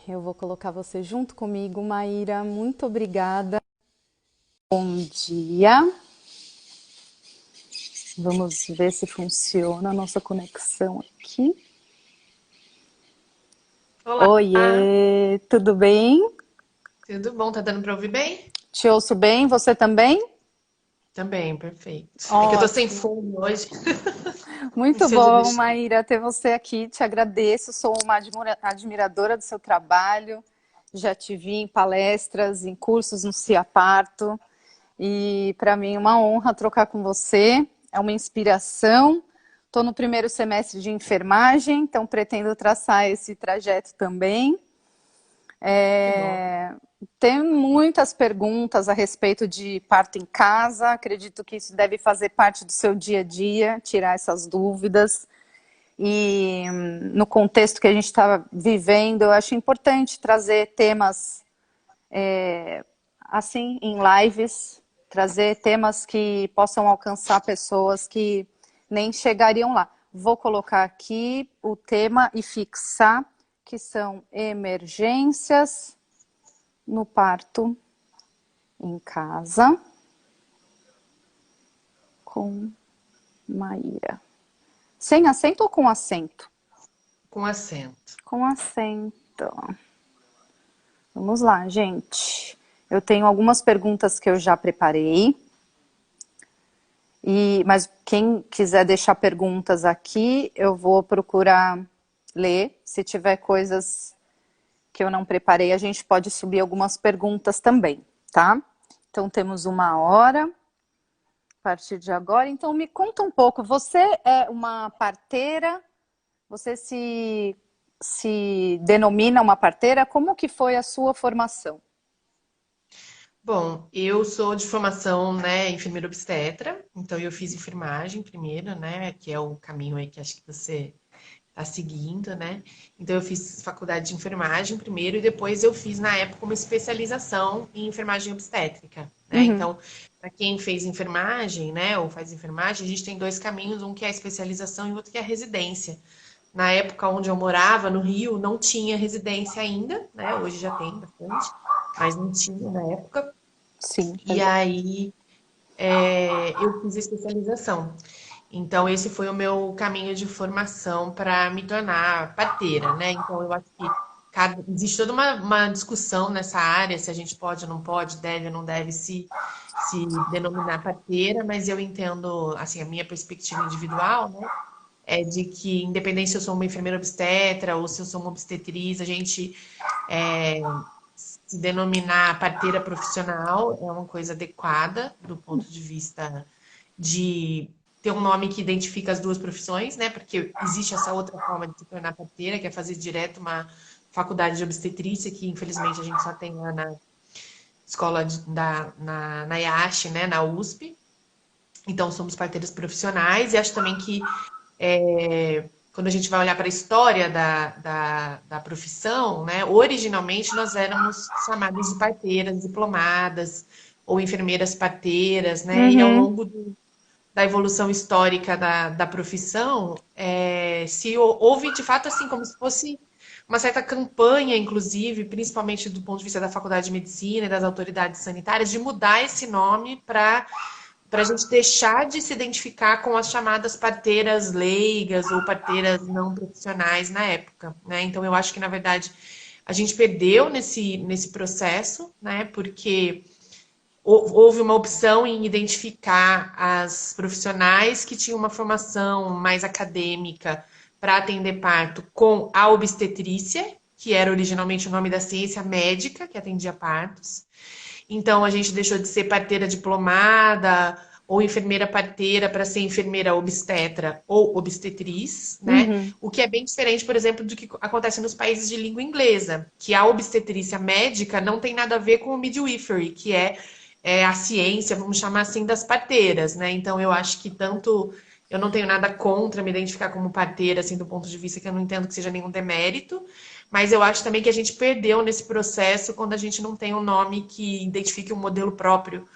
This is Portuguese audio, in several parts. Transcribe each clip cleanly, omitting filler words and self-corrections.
eu vou colocar você junto comigo, Maíra. Muito obrigada. Bom dia. Vamos ver se funciona a nossa conexão aqui. Olá, Oiê, tudo bem? tudo bom? Tá dando para ouvir bem? Te ouço bem, você também? Também, perfeito. É que eu tô sem Ótimo. fone hoje. Muito Se eu já bom, deixei. Maíra, ter você aqui. Te agradeço. Sou uma admiradora do seu trabalho. Já te vi em palestras, em cursos no Ciaparto. E para mim é uma honra trocar com você. É uma inspiração. Estou no primeiro semestre de enfermagem, então pretendo traçar esse trajeto também. Que bom. Tem muitas perguntas a respeito de parto em casa. Acredito que isso deve fazer parte do seu dia a dia, tirar essas dúvidas. E no contexto que a gente está vivendo, eu acho importante trazer temas assim em lives, trazer temas que possam alcançar pessoas que nem chegariam lá. Vou colocar aqui o tema e fixar que são emergências no parto em casa com Maíra. Sem acento ou com acento? Com acento. Com acento. Vamos lá, gente. Eu tenho algumas perguntas que eu já preparei. Mas quem quiser deixar perguntas aqui, eu vou procurar ler. Se tiver coisas que eu não preparei, a gente pode subir algumas perguntas também, tá? Então temos 1 hora a partir de agora. Então me conta um pouco. Você é uma parteira? Você se denomina uma parteira? Como que foi a sua formação? Bom, eu sou de formação, né, enfermeira obstetra, então eu fiz enfermagem primeiro, né, que é o caminho aí que acho que você tá seguindo, né? Então eu fiz faculdade de enfermagem primeiro e depois eu fiz na época uma especialização em enfermagem obstétrica, né? Uhum, Então, para quem fez enfermagem, né, ou faz enfermagem, a gente tem dois caminhos, um que é a especialização e o outro que é a residência. Na época onde eu morava, no Rio, não tinha residência ainda, né? Hoje já tem bastante, mas não tinha na época. sim, E aí eu fiz a especialização. Então, esse foi o meu caminho de formação para me tornar parteira, né? Então, eu acho que existe toda uma discussão nessa área, se a gente pode ou não pode, deve ou não deve se denominar parteira, mas eu entendo, assim, a minha perspectiva individual, né? É de que, independente se eu sou uma enfermeira obstetra ou se eu sou uma obstetriz, a gente se denominar parteira profissional é uma coisa adequada do ponto de vista de ter um nome que identifica as duas profissões, né? Porque existe essa outra forma de se tornar parteira, que é fazer direto uma faculdade de obstetrícia, que infelizmente a gente só tem lá na escola na IASH, né? Na USP. Então somos parteiras profissionais e acho também que quando a gente vai olhar para a história da profissão, né, originalmente nós éramos chamadas de parteiras diplomadas ou enfermeiras parteiras, né, e ao uhum, longo da evolução histórica da profissão, houve de fato assim como se fosse uma certa campanha, inclusive, principalmente do ponto de vista da Faculdade de Medicina e das autoridades sanitárias, de mudar esse nome para a gente deixar de se identificar com as chamadas parteiras leigas ou parteiras não profissionais na época, né? Então eu acho que na verdade a gente perdeu nesse processo, né? Porque houve uma opção em identificar as profissionais que tinham uma formação mais acadêmica para atender parto com a obstetrícia, que era originalmente o nome da ciência médica que atendia partos. Então a gente deixou de ser parteira diplomada ou enfermeira parteira para ser enfermeira obstetra ou obstetriz, né? uhum. O que é bem diferente, por exemplo, do que acontece nos países de língua inglesa, que a obstetrícia médica não tem nada a ver com o midwifery, que é a ciência, vamos chamar assim, das parteiras, né? Então eu acho que tanto eu não tenho nada contra me identificar como parteira, assim, do ponto de vista que eu não entendo que seja nenhum demérito, mas eu acho também que a gente perdeu nesse processo quando a gente não tem um nome que identifique um modelo próprio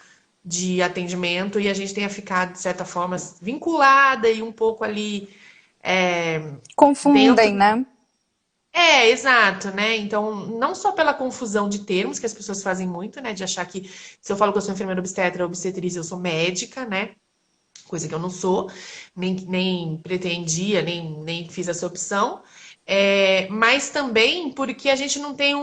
de atendimento e a gente tenha ficado, de certa forma, vinculada e um pouco ali é, Confundem, dentro né? Exato, né? Então, não só pela confusão de termos que as pessoas fazem muito, né? De achar que se eu falo que eu sou enfermeira obstetra ou obstetriz, eu sou médica, né? Coisa que eu não sou, nem pretendia, nem fiz essa opção. Mas também porque a gente não tem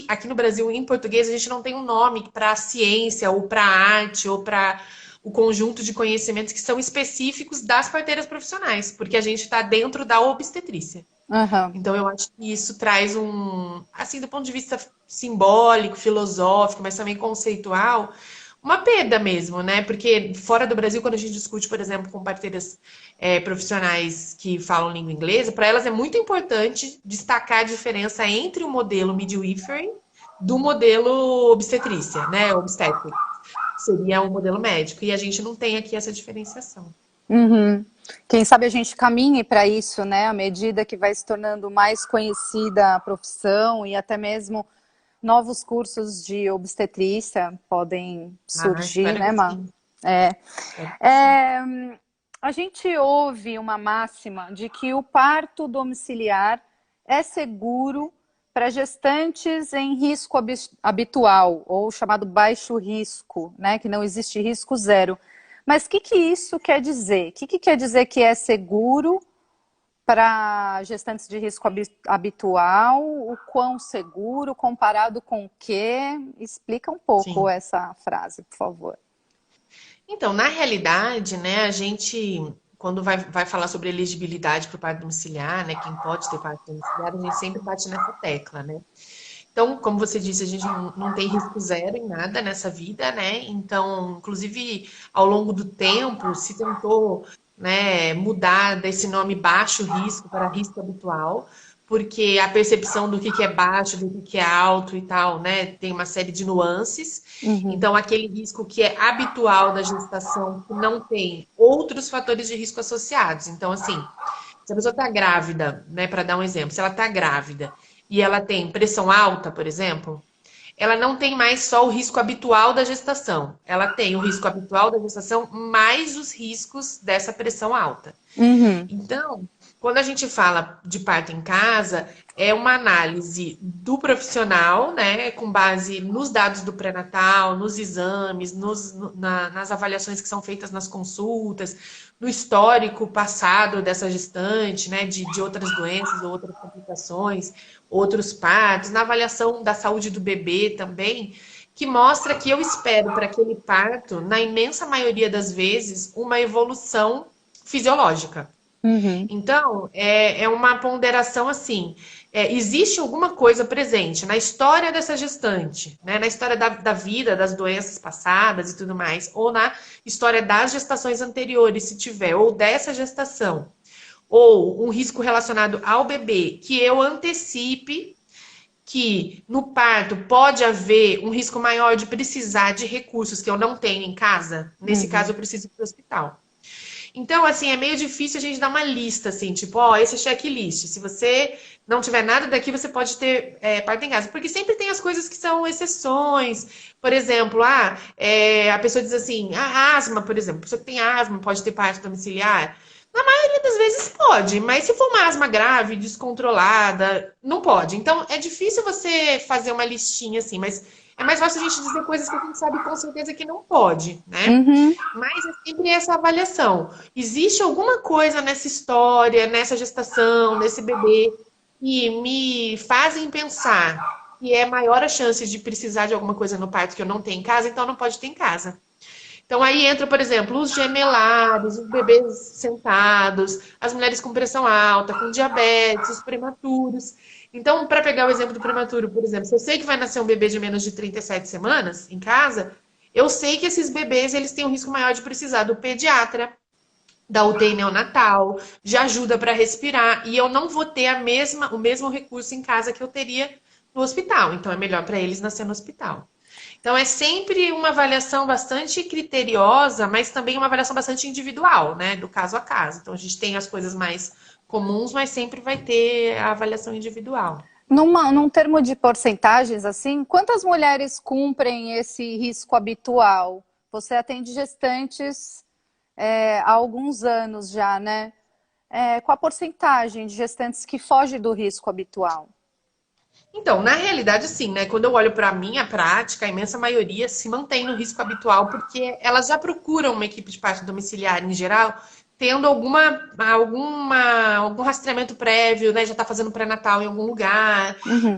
aqui no Brasil, em português, a gente não tem um nome para a ciência, ou para a arte, ou para o conjunto de conhecimentos que são específicos das parteiras profissionais, porque a gente está dentro da obstetrícia. Aham. Então, eu acho que isso traz assim, do ponto de vista simbólico, filosófico, mas também conceitual, uma perda mesmo, né? Porque fora do Brasil, quando a gente discute, por exemplo, com parteiras profissionais que falam língua inglesa, para elas é muito importante destacar a diferença entre o modelo midwifery do modelo obstetrícia, né? Obstetric. Seria o modelo médico. E a gente não tem aqui essa diferenciação. Uhum. Quem sabe a gente caminhe para isso, né? À medida que vai se tornando mais conhecida a profissão e até mesmo novos cursos de obstetrícia podem Ah, surgir, espero né, que Má? sim. É. Espero que sim. É, a gente ouve uma máxima de que o parto domiciliar é seguro para gestantes em risco habitual, ou chamado baixo risco, né? Que não existe risco zero. Mas o que isso quer dizer? O que quer dizer que é seguro para gestantes de risco habitual? O quão seguro comparado com o quê? Explica um pouco Sim. essa frase, por favor. Então, na realidade, né, a gente, quando vai falar sobre elegibilidade para o parto domiciliar, né, quem pode ter parto domiciliar, a gente sempre bate nessa tecla, né? Então, como você disse, a gente não tem risco zero em nada nessa vida, né? Então, inclusive, ao longo do tempo, se tentou, né, mudar desse nome baixo risco para risco habitual, porque a percepção do que é baixo, do que é alto e tal, né, tem uma série de nuances. Uhum. Então, aquele risco que é habitual da gestação, que não tem outros fatores de risco associados. Então, assim, se a pessoa está grávida, né, para dar um exemplo, se ela está grávida e ela tem pressão alta, por exemplo, ela não tem mais só o risco habitual da gestação. Ela tem o risco habitual da gestação mais os riscos dessa pressão alta. Uhum. Então, quando a gente fala de parto em casa, é uma análise do profissional, né, com base nos dados do pré-natal, nos exames, nas avaliações que são feitas nas consultas, no histórico passado dessa gestante, né, de outras doenças ou outras complicações, outros partos, na avaliação da saúde do bebê também, que mostra que eu espero para aquele parto, na imensa maioria das vezes, uma evolução fisiológica. Uhum. Então, é uma ponderação assim. Existe alguma coisa presente na história dessa gestante, né? Na história da vida, das doenças passadas e tudo mais, ou na história das gestações anteriores, se tiver, ou dessa gestação, ou um risco relacionado ao bebê, que eu antecipe que no parto pode haver um risco maior de precisar de recursos que eu não tenho em casa. Nesse caso, Uhum. eu preciso ir para o hospital. Então, assim, é meio difícil a gente dar uma lista, assim, tipo, ó, esse é checklist. Se você não tiver nada daqui, você pode ter parto em casa. Porque sempre tem as coisas que são exceções. Por exemplo, a pessoa diz assim, a asma, por exemplo, a pessoa que tem asma pode ter parto domiciliar. Na maioria das vezes pode, mas se for uma asma grave, descontrolada, não pode. Então, é difícil você fazer uma listinha assim, mas é mais fácil a gente dizer coisas que a gente sabe com certeza que não pode, né? Uhum. Mas é sempre essa avaliação. Existe alguma coisa nessa história, nessa gestação, nesse bebê, que me fazem pensar que é maior a chance de precisar de alguma coisa no parto que eu não tenho em casa, então não pode ter em casa. Então aí entra, por exemplo, os gemelares, os bebês sentados, as mulheres com pressão alta, com diabetes, os prematuros. Então, para pegar o exemplo do prematuro, por exemplo, se eu sei que vai nascer um bebê de menos de 37 semanas em casa, eu sei que esses bebês eles têm um risco maior de precisar do pediatra, da UTI neonatal, de ajuda para respirar, e eu não vou ter o mesmo recurso em casa que eu teria no hospital. Então é melhor para eles nascer no hospital. Então é sempre uma avaliação bastante criteriosa, mas também uma avaliação bastante individual, né, do caso a caso. Então a gente tem as coisas mais comuns, mas sempre vai ter a avaliação individual. Num termo de porcentagens, assim, quantas mulheres cumprem esse risco habitual? Você atende gestantes há alguns anos já, né? qual a porcentagem de gestantes que foge do risco habitual? Então, na realidade, sim, né? Quando eu olho para a minha prática, a imensa maioria se mantém no risco habitual, porque elas já procuram uma equipe de parto domiciliar em geral, tendo algum rastreamento prévio, né? Já está fazendo pré-natal em algum lugar, Uhum.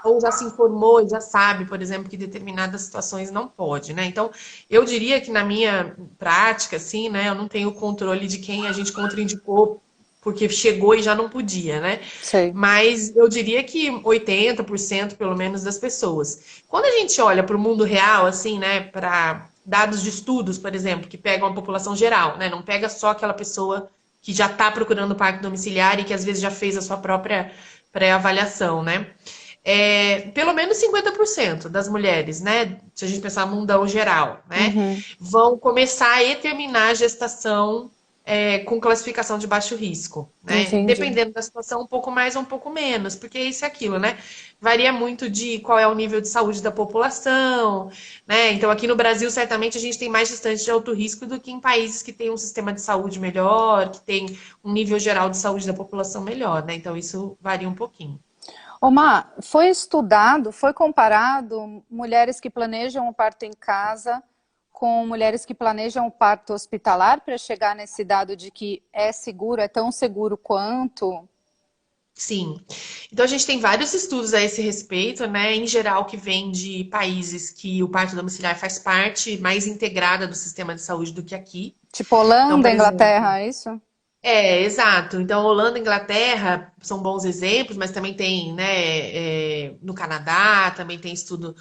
ou já se informou e já sabe, por exemplo, que determinadas situações não pode, né? Então, eu diria que na minha prática, assim, né? Eu não tenho controle de quem a gente contraindicou porque chegou e já não podia, né? Sei. Mas eu diria que 80% pelo menos das pessoas. Quando a gente olha para o mundo real, assim, né, para dados de estudos, por exemplo, que pegam a população geral, né, não pega só aquela pessoa que já está procurando parto domiciliar e que às vezes já fez a sua própria pré-avaliação, né? Pelo menos 50% das mulheres, né? Se a gente pensar no mundão geral, né? Uhum. Vão começar e terminar a gestação com classificação de baixo risco, né? Entendi. Dependendo da situação, um pouco mais ou um pouco menos, porque isso é aquilo, né? Varia muito de qual é o nível de saúde da população, né? Então, aqui no Brasil, certamente, a gente tem mais gestantes de alto risco do que em países que têm um sistema de saúde melhor, que tem um nível geral de saúde da população melhor, né? Então, isso varia um pouquinho. Omar, foi estudado, foi comparado mulheres que planejam o parto em casa com mulheres que planejam o parto hospitalar para chegar nesse dado de que é seguro, é tão seguro quanto? Sim. Então a gente tem vários estudos a esse respeito, né? Em geral, que vêm de países que o parto domiciliar faz parte mais integrada do sistema de saúde do que aqui. Tipo Então, Holanda, por exemplo, Inglaterra, é isso? exato. Então, Holanda e Inglaterra são bons exemplos, mas também tem, né, no Canadá, também tem estudo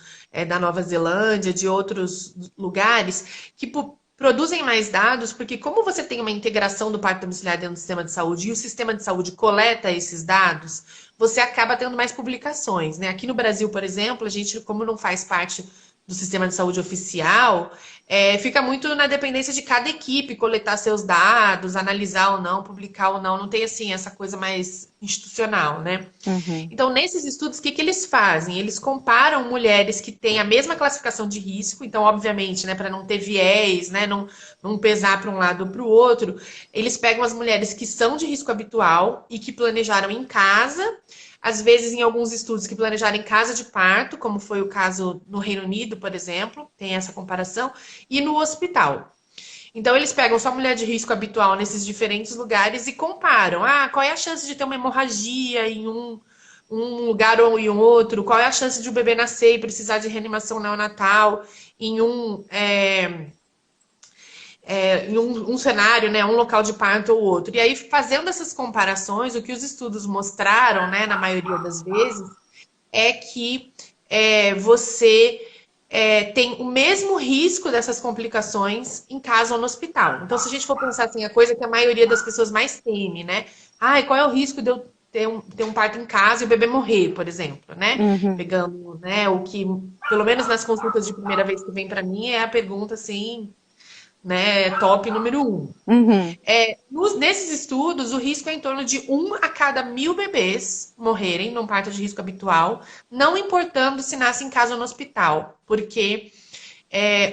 da Nova Zelândia, de outros lugares, que produzem mais dados, porque como você tem uma integração do parto domiciliar dentro do sistema de saúde e o sistema de saúde coleta esses dados, você acaba tendo mais publicações, né? Aqui no Brasil, por exemplo, a gente, como não faz parte do sistema de saúde oficial, fica muito na dependência de cada equipe coletar seus dados, analisar ou não, publicar ou não. Não tem assim essa coisa mais institucional, né? Uhum. Então, nesses estudos, o que eles fazem? Eles comparam mulheres que têm a mesma classificação de risco, então, obviamente, né, para não ter viés, né, não pesar para um lado ou para o outro, eles pegam as mulheres que são de risco habitual e que planejaram em casa, às vezes em alguns estudos que planejaram em casa de parto, como foi o caso no Reino Unido, por exemplo, tem essa comparação, e no hospital. Então, eles pegam só mulher de risco habitual nesses diferentes lugares e comparam. Ah, qual é a chance de ter uma hemorragia em um lugar ou em um outro? Qual é a chance de o bebê nascer e precisar de reanimação neonatal em um cenário, né, um local de parto ou outro? E aí, fazendo essas comparações, o que os estudos mostraram, né, na maioria das vezes, é que você tem o mesmo risco dessas complicações em casa ou no hospital. Então, se a gente for pensar assim, a coisa que a maioria das pessoas mais teme, né? Ai, qual é o risco de eu ter um parto em casa e o bebê morrer, por exemplo, né? Uhum. Pegando, né, o que, pelo menos nas consultas de primeira vez que vem para mim, é a pergunta assim, né, top número um. Uhum. Nesses estudos, o risco é em torno de 1 a cada 1.000 bebês morrerem num parto de risco habitual, não importando se nasce em casa ou no hospital, porque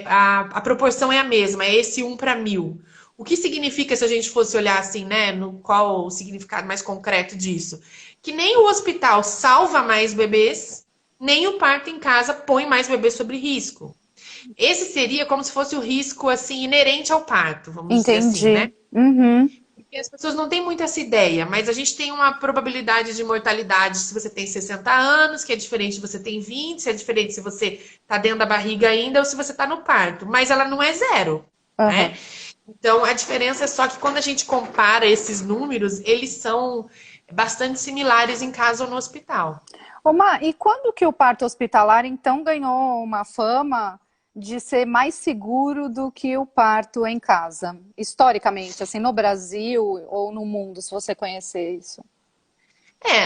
a proporção é a mesma, é esse 1 para 1.000. O que significa, se a gente fosse olhar assim, né, no qual o significado mais concreto disso? Que nem o hospital salva mais bebês, nem o parto em casa põe mais bebês sobre risco. Esse seria como se fosse o risco assim inerente ao parto, vamos dizer assim, né? Entendi. Uhum. Porque as pessoas não têm muito essa ideia, mas a gente tem uma probabilidade de mortalidade se você tem 60 anos, que é diferente se você tem 20, se é diferente se você está dentro da barriga ainda ou se você está no parto, mas ela não é zero, né? Uhum. Então a diferença é só que quando a gente compara esses números, eles são bastante similares em casa ou no hospital. Omar, e quando que o parto hospitalar, então, ganhou uma fama de ser mais seguro do que o parto em casa? Historicamente, assim, no Brasil ou no mundo, se você conhecer isso.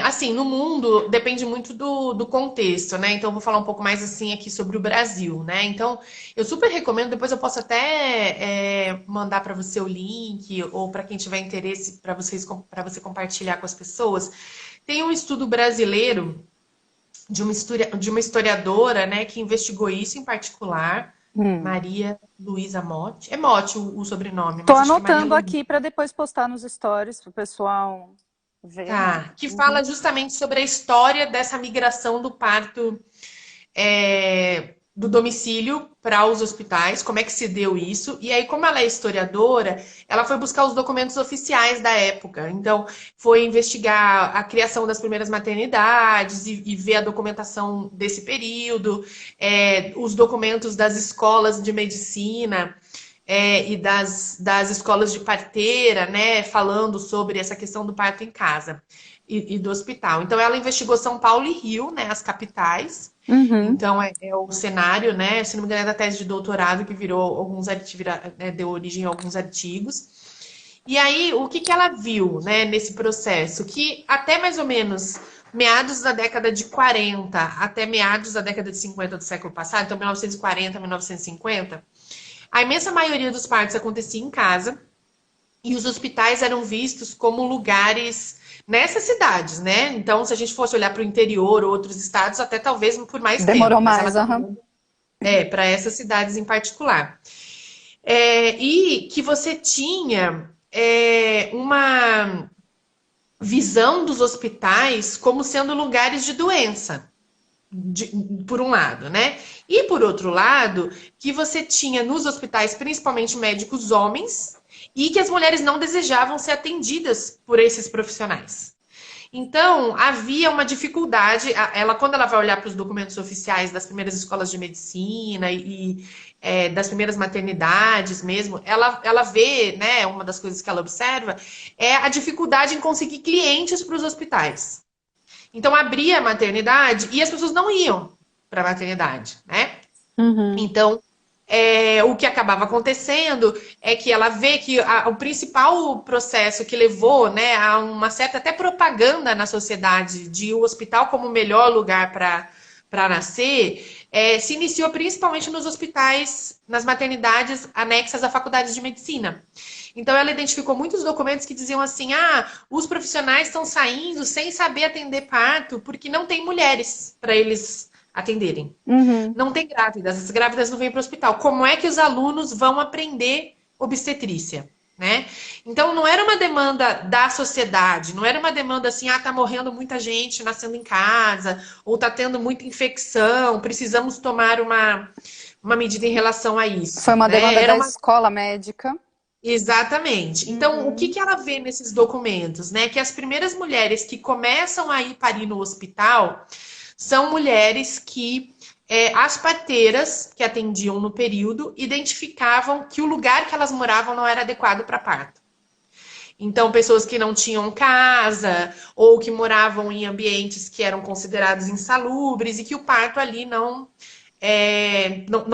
Assim, no mundo depende muito do contexto, né? Então, eu vou falar um pouco mais assim aqui sobre o Brasil, né? Então, eu super recomendo, depois eu posso até mandar para você o link, ou para quem tiver interesse, para você compartilhar com as pessoas. Tem um estudo brasileiro de uma historiadora, né, que investigou isso em particular, Hum. Maria Luísa Motti. É Motti o sobrenome, Tô mas acho que é Maria anotando Luísa. aqui para depois postar nos stories para o pessoal ver, né? Tá, que fala Uhum. justamente sobre a história dessa migração do parto do domicílio para os hospitais, como é que se deu isso. E aí, como ela é historiadora, ela foi buscar os documentos oficiais da época. Então, foi investigar a criação das primeiras maternidades e ver a documentação desse período, os documentos das escolas de medicina. E das escolas de parteira, né, falando sobre essa questão do parto em casa e do hospital. Então, ela investigou São Paulo e Rio, né, as capitais. Uhum. Então, é o cenário, né? Se não me engano, é da tese de doutorado que virou alguns artigos, né, deu origem a alguns artigos. E aí, o que que ela viu, né, nesse processo? Que até mais ou menos meados da década de 40 até meados da década de 50 do século passado, então 1940, 1950, a imensa maioria dos partos acontecia em casa e os hospitais eram vistos como lugares nessas cidades, né? Então, se a gente fosse olhar para o interior ou outros estados, até talvez por mais tempo, Demorou mas ela mais, está aham. falando para essas cidades em particular. E que você tinha uma visão dos hospitais como sendo lugares de doença, de- por um lado, né? E por outro lado, que você tinha nos hospitais, principalmente médicos homens, e que as mulheres não desejavam ser atendidas por esses profissionais. Então, havia uma dificuldade. Ela, quando ela vai olhar para os documentos oficiais das primeiras escolas de medicina das primeiras maternidades mesmo, ela vê, né, uma das coisas que ela observa é a dificuldade em conseguir clientes para os hospitais. Então, abria a maternidade e as pessoas não iam para a maternidade, né? Uhum. Então, o que acabava acontecendo é que ela vê que o principal processo que levou, né, a uma certa até propaganda na sociedade de o hospital como o melhor lugar para nascer, se iniciou principalmente nos hospitais, nas maternidades anexas à faculdade de medicina. Então, ela identificou muitos documentos que diziam assim: os profissionais estão saindo sem saber atender parto porque não tem mulheres para eles atenderem. Uhum. Não tem grávidas, as grávidas não vêm para o hospital. Como é que os alunos vão aprender obstetrícia? Né? Então não era uma demanda da sociedade, não era uma demanda assim, tá morrendo muita gente nascendo em casa, ou tá tendo muita infecção, precisamos tomar uma medida em relação a Foi isso, uma né? demanda Era da uma escola médica. Exatamente. Então, o que Uhum. que ela vê nesses documentos, né? Que as primeiras mulheres que começam a ir parir no hospital são mulheres que as parteiras que atendiam no período identificavam que o lugar que elas moravam não era adequado para parto. Então, pessoas que não tinham casa ou que moravam em ambientes que eram considerados insalubres e que o parto ali não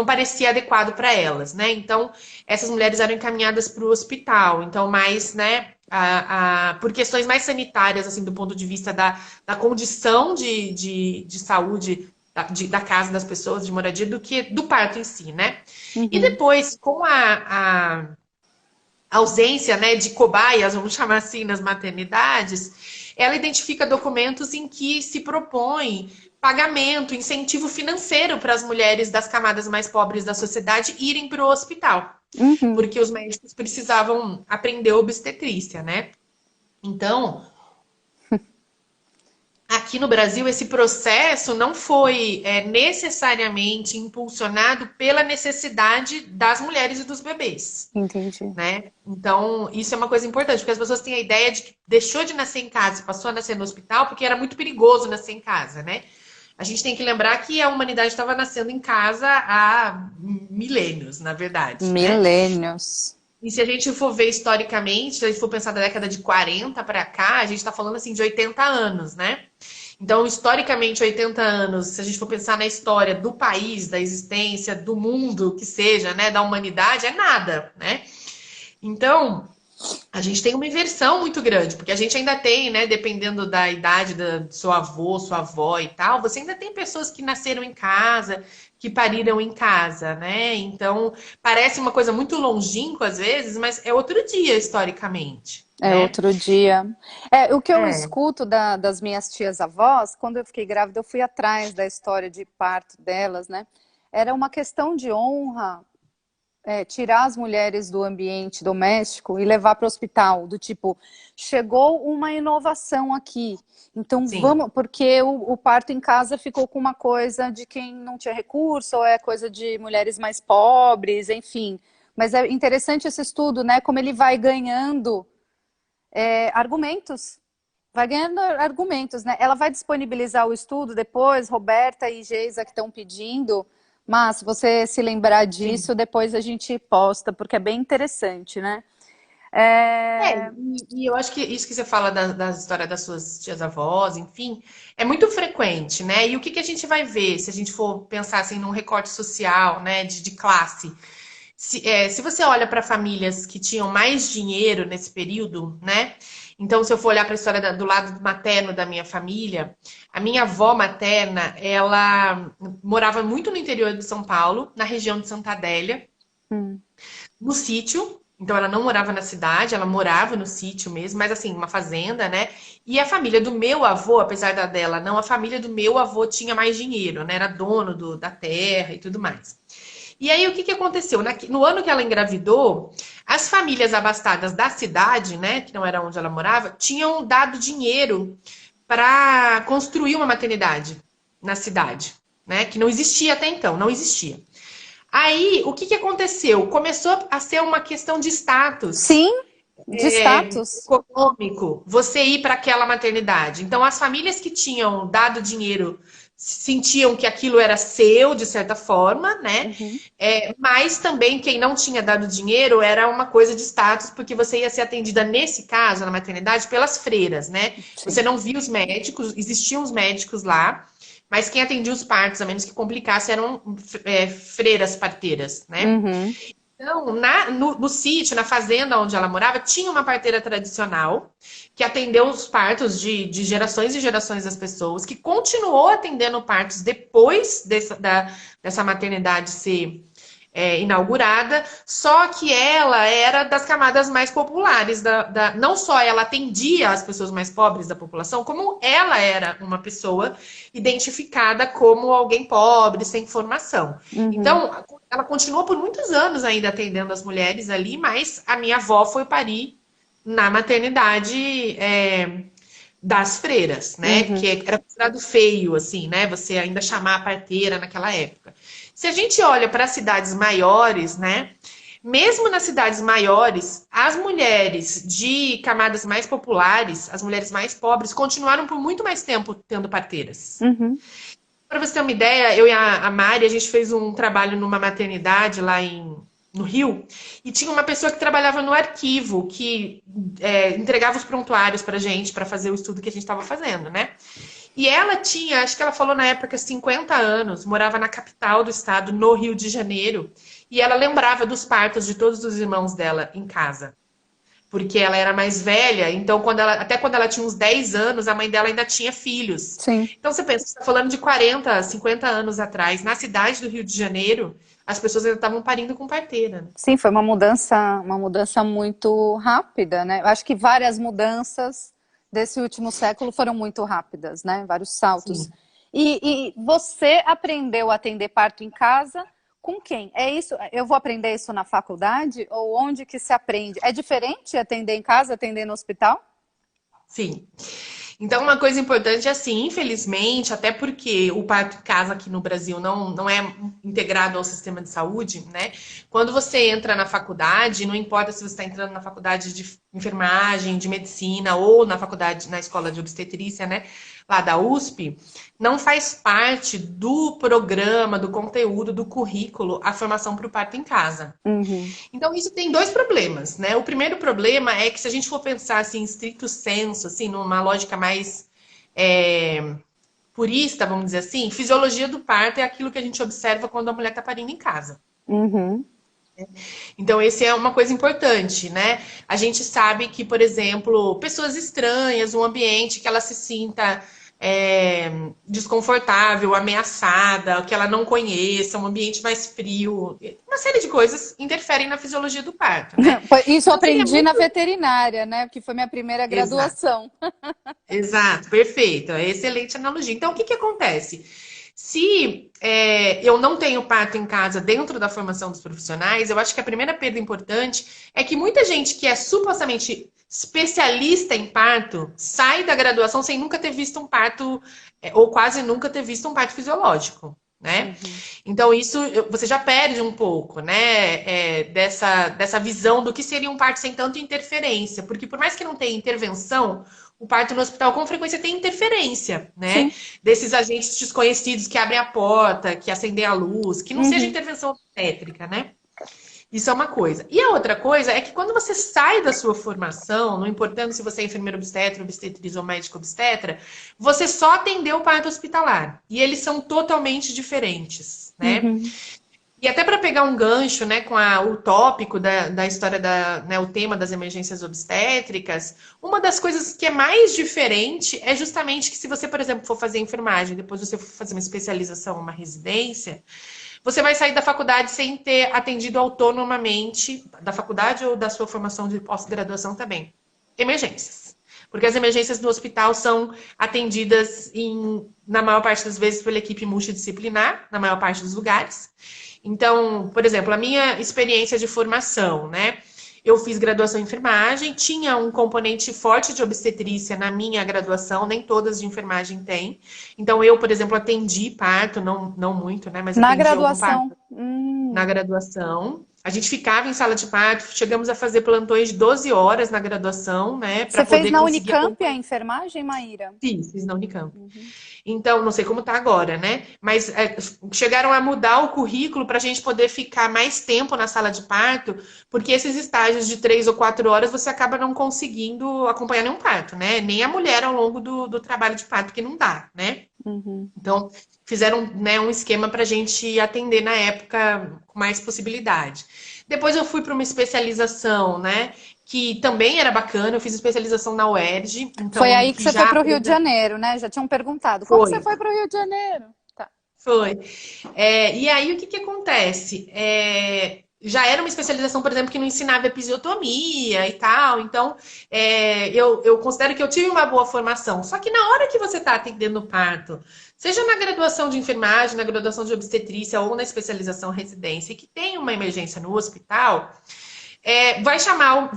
parecia adequado para elas, né? Então, essas mulheres eram encaminhadas para o hospital. Então, mais, né, por questões mais sanitárias, assim, do ponto de vista da condição de saúde da casa das pessoas, de moradia, do que do parto em si, né? E Uhum. depois, com a ausência, né, de cobaias, vamos chamar assim, nas maternidades, ela identifica documentos em que se propõe pagamento, incentivo financeiro para as mulheres das camadas mais pobres da sociedade irem para o hospital, Uhum. porque os médicos precisavam aprender obstetrícia, né? Então, aqui no Brasil, esse processo não foi necessariamente impulsionado pela necessidade das mulheres e dos bebês. Entendi. Né? Então, isso é uma coisa importante, porque as pessoas têm a ideia de que deixou de nascer em casa e passou a nascer no hospital porque era muito perigoso nascer em casa, né? A gente tem que lembrar que a humanidade estava nascendo em casa há milênios, na verdade, né? Milênios. E se a gente for ver historicamente, se a gente for pensar da década de 40 para cá, a gente está falando assim de 80 anos, né? Então, historicamente, 80 anos, se a gente for pensar na história do país, da existência, do mundo, que seja, né, da humanidade, é nada, né? Então, a gente tem uma inversão muito grande, porque a gente ainda tem, né, dependendo da idade do seu avô, sua avó e tal, você ainda tem pessoas que nasceram em casa, que pariram em casa, né? Então, parece uma coisa muito longínqua às vezes, mas é outro dia historicamente, É né? outro dia. É, o que eu É. escuto das minhas tias avós, quando eu fiquei grávida, eu fui atrás da história de parto delas, né? era uma questão de honra tirar as mulheres do ambiente doméstico e levar para o hospital, do tipo, chegou uma inovação aqui, então Sim. vamos, porque o parto em casa ficou com uma coisa de quem não tinha recurso, ou é coisa de mulheres mais pobres, enfim. Mas é interessante esse estudo, né? Como ele vai ganhando argumentos. Vai ganhando argumentos, né? Ela vai disponibilizar o estudo depois, Roberta e Geisa que estão pedindo, mas se você se lembrar Sim. disso, depois a gente posta, porque é bem interessante, né? E eu acho que isso que você fala da história das suas tias-avós, enfim, é muito frequente, né? E o que que a gente vai ver se a gente for pensar assim num recorte social, né, de classe? Se você olha para famílias que tinham mais dinheiro nesse período, né? Então, se eu for olhar para a história do lado materno da minha família, a minha avó materna, ela morava muito no interior de São Paulo, na região de Santa Adélia, Hum, no sítio. Então, ela não morava na cidade, ela morava no sítio mesmo, mas assim, uma fazenda, né? E a família do meu avô, apesar da dela não, a família do meu avô tinha mais dinheiro, né? Era dono da terra e tudo mais. E aí, o que que aconteceu? No ano que ela engravidou, as famílias abastadas da cidade, né, que não era onde ela morava, tinham dado dinheiro para construir uma maternidade na cidade, né, que não existia até então, não existia. Aí, o que que aconteceu? Começou a ser uma questão de status sim, de status. econômico você ir para aquela maternidade. Então, as famílias que tinham dado dinheiro sentiam que aquilo era seu, de certa forma, né? Uhum, Mas também quem não tinha dado dinheiro era uma coisa de status, porque você ia ser atendida, nesse caso, na maternidade, pelas freiras, né? Você sim. não via os médicos, existiam os médicos lá, mas quem atendia os partos, a menos que complicasse, eram freiras parteiras, né? Uhum, Então, no sítio, na fazenda onde ela morava, tinha uma parteira tradicional que atendeu os partos de gerações e gerações das pessoas, que continuou atendendo partos depois dessa maternidade ser inaugurada, só que ela era das camadas mais populares. Não só ela atendia as pessoas mais pobres da população, como ela era uma pessoa identificada como alguém pobre, sem formação. uhum. Então, ela continuou por muitos anos ainda atendendo as mulheres ali, mas a minha avó foi parir na maternidade das freiras, né? Uhum. Que era considerado feio, assim, né? Você ainda chamar a parteira naquela época. Se a gente olha para as cidades maiores, né? Mesmo nas cidades maiores, as mulheres de camadas mais populares, as mulheres mais pobres, continuaram por muito mais tempo tendo parteiras. Uhum. Para você ter uma ideia, eu e a Mari, a gente fez um trabalho numa maternidade lá no Rio, e tinha uma pessoa que trabalhava no arquivo, que entregava os prontuários para gente, para fazer o estudo que a gente estava fazendo, né? E ela tinha, acho que ela falou na época, 50 anos, morava na capital do estado, no Rio de Janeiro, e ela lembrava dos partos de todos os irmãos dela em casa. Porque ela era mais velha, então até quando ela tinha uns 10 anos, a mãe dela ainda tinha filhos. Sim. Então você pensa, você está falando de 40, 50 anos atrás, na cidade do Rio de Janeiro, as pessoas ainda estavam parindo com parteira, né? Sim, foi uma mudança muito rápida, né? Eu acho que várias mudanças desse último século foram muito rápidas, né? Vários saltos. Sim. E você aprendeu a atender parto em casa com quem? É isso? Eu vou aprender isso na faculdade? Ou onde que se aprende? É diferente atender em casa, atender no hospital? Sim. Então, uma coisa importante é assim, infelizmente, até porque o parto em casa aqui no Brasil não é integrado ao sistema de saúde, né? Quando você entra na faculdade, não importa se você está entrando na faculdade de enfermagem, de medicina ou na faculdade, na escola de obstetrícia, né? Lá da USP, não faz parte do programa, do conteúdo, do currículo, a formação para o parto em casa. Uhum. Então, isso tem dois problemas, né? O primeiro problema é que se a gente for pensar assim, em estrito senso, assim, numa lógica mais purista, vamos dizer assim, fisiologia do parto é aquilo que a gente observa quando a mulher está parindo em casa. Uhum. Então, esse é uma coisa importante, né? A gente sabe que, por exemplo, pessoas estranhas, um ambiente que ela se sinta desconfortável, ameaçada, que ela não conheça, um ambiente mais frio, uma série de coisas interferem na fisiologia do parto, né? Isso eu Então, seria aprendi na muito. veterinária, né? Que foi minha primeira Exato. graduação. Exato, perfeito. É excelente analogia. Então, o que que acontece? Se eu não tenho parto em casa dentro da formação dos profissionais, eu acho que a primeira perda importante é que muita gente que é supostamente especialista em parto sai da graduação sem nunca ter visto um parto, ou quase nunca ter visto um parto fisiológico, né? Uhum. Então, isso você já perde um pouco, né? Dessa visão do que seria um parto sem tanta interferência. Porque por mais que não tenha intervenção, o parto no hospital com frequência tem interferência, né? Sim. Desses agentes desconhecidos que abrem a porta, que acendem a luz, que não seja Uhum. intervenção obstétrica, né? Isso é uma coisa. E a outra coisa é que quando você sai da sua formação, não importando se você é enfermeiro obstetra, obstetriz ou médico obstetra, você só atendeu o parto hospitalar. E eles são totalmente diferentes, né? Uhum. E até para pegar um gancho, né, com o tópico da história né, o tema das emergências obstétricas, uma das coisas que é mais diferente é justamente que se você, por exemplo, for fazer enfermagem, depois você for fazer uma especialização, uma residência, você vai sair da faculdade sem ter atendido autonomamente, da faculdade ou da sua formação de pós-graduação também, emergências. Porque as emergências do hospital são atendidas, na maior parte das vezes, pela equipe multidisciplinar, na maior parte dos lugares. Então, por exemplo, a minha experiência de formação, né? Eu fiz graduação em enfermagem, tinha um componente forte de obstetrícia na minha graduação, nem todas de enfermagem têm. Então, eu, por exemplo, atendi parto, não muito, né? Mas Na atendi algum graduação. parto na graduação. A gente ficava em sala de parto, chegamos a fazer plantões de 12 horas na graduação, né? Para Você fez poder na conseguir Unicamp a acompanhar. enfermagem, Maíra? Fiz na Unicamp. Uhum. Então, não sei como está agora, né? Mas chegaram a mudar o currículo para a gente poder ficar mais tempo na sala de parto, porque esses estágios de 3 ou 4 horas você acaba não conseguindo acompanhar nenhum parto, né? Nem a mulher ao longo do trabalho de parto, porque não dá, né? Uhum. Então, fizeram, né, um esquema para a gente atender na época com mais possibilidade. Depois eu fui para uma especialização, né? Que também era bacana, eu fiz especialização na UERJ, Foi então aí que fiz você foi já. para o Rio de Janeiro, né? Já tinham perguntado. Como você Foi, foi para o Rio de Janeiro? Tá. foi. E aí, o que que acontece? Já era uma especialização, por exemplo, que não ensinava episiotomia e tal. Então, eu considero que eu tive uma boa formação. Só que na hora que você está atendendo o parto, seja na graduação de enfermagem, na graduação de obstetrícia ou na especialização residência, e que tem uma emergência no hospital, vai chamar,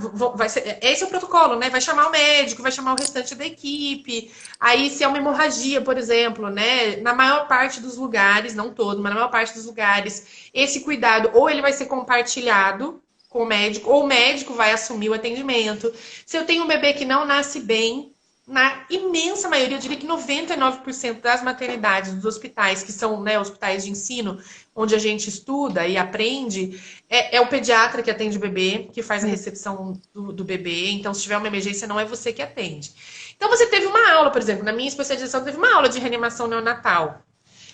esse é o protocolo, né? Vai chamar o médico, vai chamar o restante da equipe. Aí, se é uma hemorragia, por exemplo, né? Na maior parte dos lugares, não todo, mas na maior parte dos lugares, esse cuidado ou ele vai ser compartilhado com o médico, ou o médico vai assumir o atendimento. Se eu tenho um bebê que não nasce bem, na imensa maioria, eu diria que 99% das maternidades, dos hospitais, que são, né, hospitais de ensino, onde a gente estuda e aprende, é o pediatra que atende o bebê, que faz a recepção do bebê. Então, se tiver uma emergência, não é você que atende. Então, você teve uma aula, por exemplo, na minha especialização, teve uma aula de reanimação neonatal.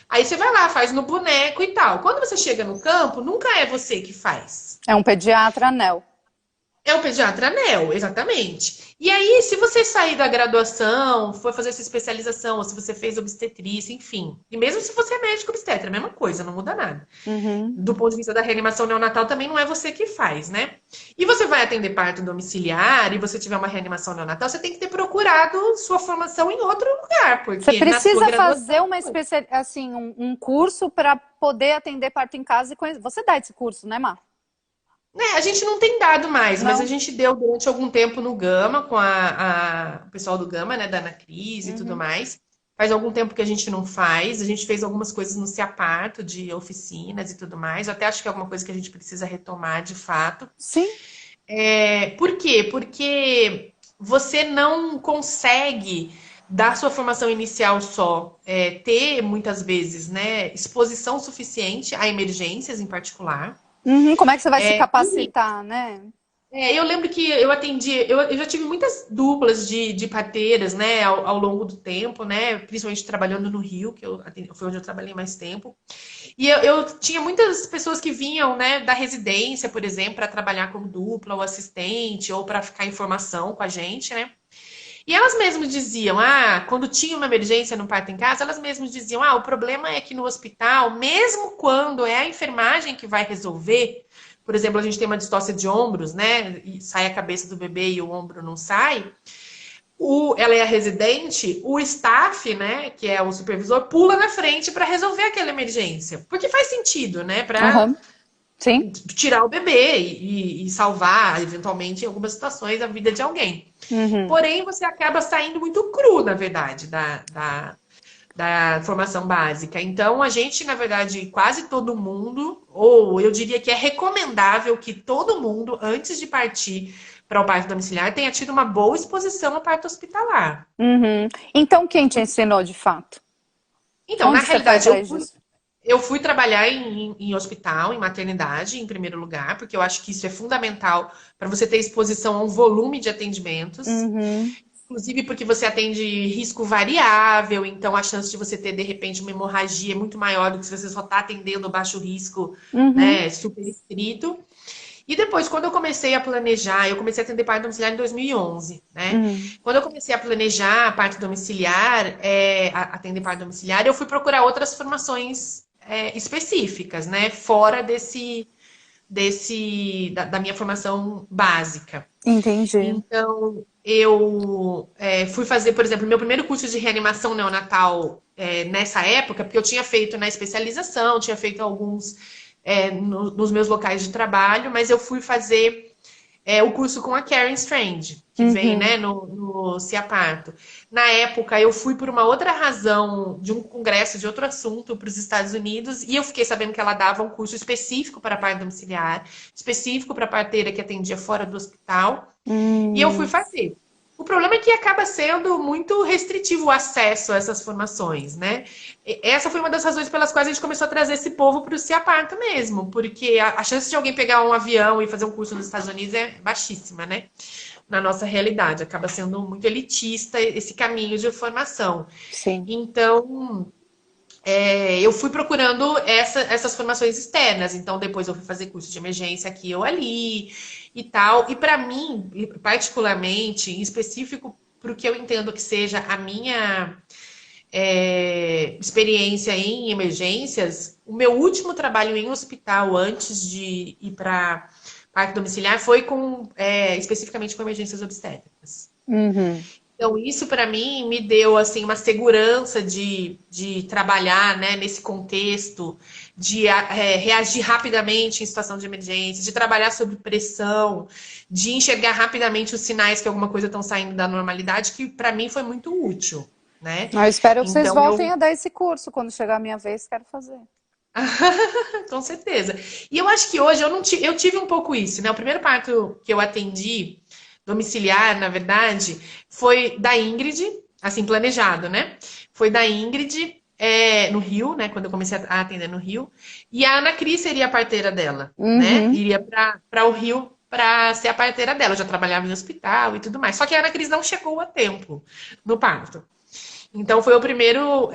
Aí você vai lá, faz no boneco e tal. Quando você chega no campo, nunca é você que faz. É um pediatra anel. É o pediatra anel, exatamente. E aí, se você sair da graduação, for fazer essa especialização, ou se você fez obstetrícia, enfim. E mesmo se você é médico obstetra, é a mesma coisa, não muda nada. Uhum. Do ponto de vista da reanimação neonatal, também não é você que faz, né? E você vai atender parto domiciliar e você tiver uma reanimação neonatal, você tem que ter procurado sua formação em outro lugar, Você porque na sua precisa graduação. fazer assim, um curso para poder atender parto em casa e conhecer. Você dá esse curso, né, Mar? A gente não tem dado mais, mas a Não? gente deu durante algum tempo no Gama, com o pessoal do Gama, né, da Ana Cris e tudo Uhum. mais. Faz algum tempo que a gente não faz. A gente fez algumas coisas no Ciaparto, de oficinas e tudo mais. Eu até acho que é alguma coisa que a gente precisa retomar de fato. Sim. Por quê? Porque você não consegue, da sua formação inicial só, ter muitas vezes, né, exposição suficiente a emergências em particular. Uhum. Como é que você vai se E capacitar, né? eu lembro que eu atendi, eu já tive muitas duplas de parteiras, né, ao longo do tempo, né, principalmente trabalhando no Rio, que foi onde eu trabalhei mais tempo. E eu tinha muitas pessoas que vinham, né, da residência, por exemplo, para trabalhar como dupla ou assistente, ou para ficar em formação com a gente, né. E elas mesmas diziam, quando tinha uma emergência no parto em casa, elas mesmas diziam, o problema é que no hospital, mesmo quando é a enfermagem que vai resolver, por exemplo, a gente tem uma distócia de ombros, né? E sai a cabeça do bebê e o ombro não sai. ela é a residente, o staff, né, que é o supervisor, pula na frente para resolver aquela emergência. Porque faz sentido, né, para Aham. Sim. tirar o bebê e salvar, eventualmente, em algumas situações, a vida de alguém. Uhum. Porém, você acaba saindo muito cru, na verdade, da formação básica. Então, a gente, na verdade, quase todo mundo, ou eu diria que é recomendável que todo mundo, antes de partir para o parto domiciliar, tenha tido uma boa exposição ao parto hospitalar. Uhum. Então, quem te ensinou de fato? Então, na Onde você foi realidade, atrás disso? eu fui trabalhar em hospital, em maternidade, em primeiro lugar, porque eu acho que isso é fundamental para você ter exposição a um volume de atendimentos. Uhum. Inclusive porque você atende risco variável, então a chance de você ter, de repente, uma hemorragia é muito maior do que se você só está atendendo baixo risco, Uhum. né, super estrito. E depois, quando eu comecei a planejar, eu comecei a atender parto domiciliar em 2011, né? Uhum. Quando eu comecei a planejar a parto domiciliar, atender parto domiciliar, eu fui procurar outras formações específicas, né? Fora da minha formação básica. Entendi. Então, eu fui fazer, por exemplo, meu primeiro curso de reanimação neonatal nessa época, porque eu tinha feito na especialização, tinha feito alguns nos meus locais de trabalho, mas eu fui fazer o curso com a Karen Strange, que vem, Uhum. né, no CIAPARTO. Na época, eu fui por uma outra razão, de um congresso de outro assunto para os Estados Unidos, e eu fiquei sabendo que ela dava um curso específico para parto domiciliar, específico para parteira que atendia fora do hospital, e eu fui Hum. fazer. O problema é que acaba sendo muito restritivo o acesso a essas formações, né? Essa foi uma das razões pelas quais a gente começou a trazer esse povo para o CIAPARTO mesmo, porque a chance de alguém pegar um avião e fazer um curso nos Estados Unidos é baixíssima, né? Na nossa realidade, acaba sendo muito elitista esse caminho de formação. Sim. Então, eu fui procurando essas formações externas. Então, depois eu fui fazer curso de emergência aqui ou ali e tal. E para mim, particularmente, em específico, para o que eu entendo que seja a minha experiência em emergências, o meu último trabalho em hospital antes de ir para parto domiciliar foi especificamente com emergências obstétricas. Uhum. Então, isso para mim me deu assim uma segurança de trabalhar, né, nesse contexto, de reagir rapidamente em situação de emergência, de trabalhar sob pressão, de enxergar rapidamente os sinais que alguma coisa estão saindo da normalidade, que para mim foi muito útil, né? Eu espero que vocês Então, voltem a dar esse curso. Quando chegar a minha vez, quero fazer. com certeza. E eu acho que hoje eu tive um pouco isso, né? O primeiro parto que eu atendi domiciliar, na verdade, foi da Ingrid, assim, planejado, né? Foi da Ingrid, no Rio, né? Quando eu comecei a atender no Rio. E a Ana Cris seria a parteira dela, né? Uhum. Iria para o Rio para ser a parteira dela. Eu já trabalhava em hospital e tudo mais. Só que a Ana Cris não chegou a tempo no parto. Então foi o primeiro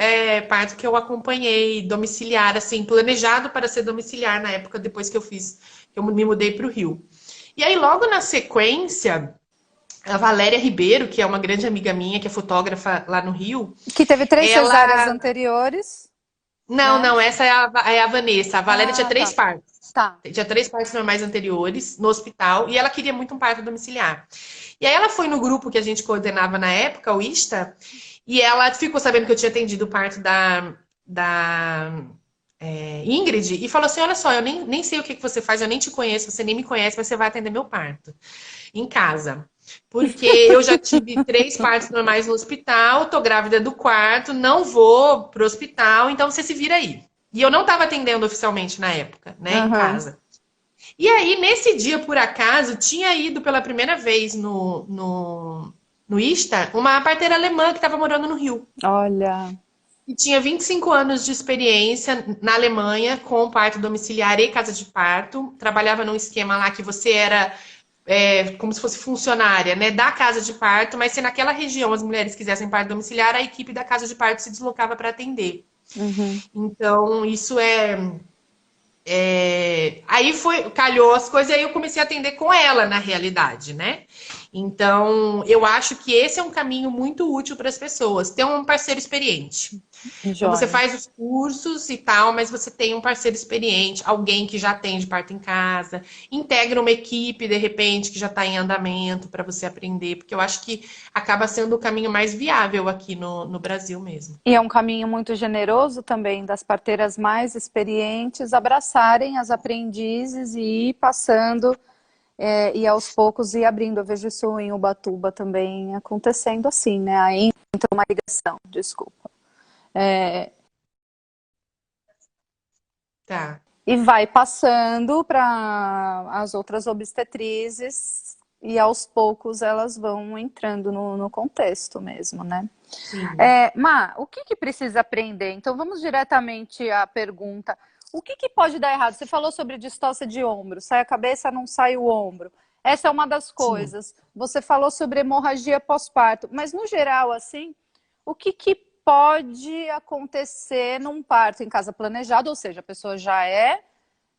parto que eu acompanhei domiciliar, assim, planejado para ser domiciliar na época, depois que eu me mudei para o Rio. E aí, logo na sequência, a Valéria Ribeiro, que é uma grande amiga minha, que é fotógrafa lá no Rio, Que teve 3 cesáreas ela. anteriores, Não, né? não, essa é a Vanessa. A Valéria tinha Ah, três tá. partos. Tá. Tinha três partos normais anteriores no hospital e ela queria muito um parto domiciliar. E aí ela foi no grupo que a gente coordenava na época, o ISTA, e ela ficou sabendo que eu tinha atendido o parto da Ingrid e falou assim: Olha só, eu nem sei o que você faz, eu nem te conheço, você nem me conhece, mas você vai atender meu parto em casa. Porque eu já tive três partos normais no hospital, tô grávida do quarto, não vou pro hospital, então você se vira aí. E eu não estava atendendo oficialmente na época, né, em Aham. casa. E aí, nesse dia, por acaso, tinha ido pela primeira vez no ISTA uma parteira alemã que estava morando no Rio. Olha. E tinha 25 anos de experiência na Alemanha com parto domiciliar e casa de parto. Trabalhava num esquema lá que você era como se fosse funcionária, né, da casa de parto, mas se naquela região as mulheres quisessem parto domiciliar, a equipe da casa de parto se deslocava para atender. Uhum. Então, isso aí calhou as coisas e aí eu comecei a atender com ela, na realidade, né? Então, eu acho que esse é um caminho muito útil para as pessoas, ter um parceiro experiente. Então, você Joia. faz os cursos e tal, mas você tem um parceiro experiente, alguém que já atende parto em casa, integra uma equipe, de repente, que já está em andamento para você aprender, porque eu acho que acaba sendo o caminho mais viável aqui no Brasil mesmo. E é um caminho muito generoso também das parteiras mais experientes abraçarem as aprendizes e ir passando e aos poucos ir abrindo. Eu vejo isso em Ubatuba também acontecendo assim, né? Aí entra uma ligação, desculpa. Tá. E vai passando para as outras obstetrizes e aos poucos elas vão entrando no contexto mesmo, né? Sim. Má, o que que precisa aprender? Então vamos diretamente à pergunta. O que que pode dar errado? Você falou sobre distócia de ombro, sai a cabeça, não sai o ombro. Essa é uma das Sim. coisas. Você falou sobre hemorragia pós-parto, mas no geral, assim, o que que pode acontecer num parto em casa planejado? Ou seja, a pessoa já é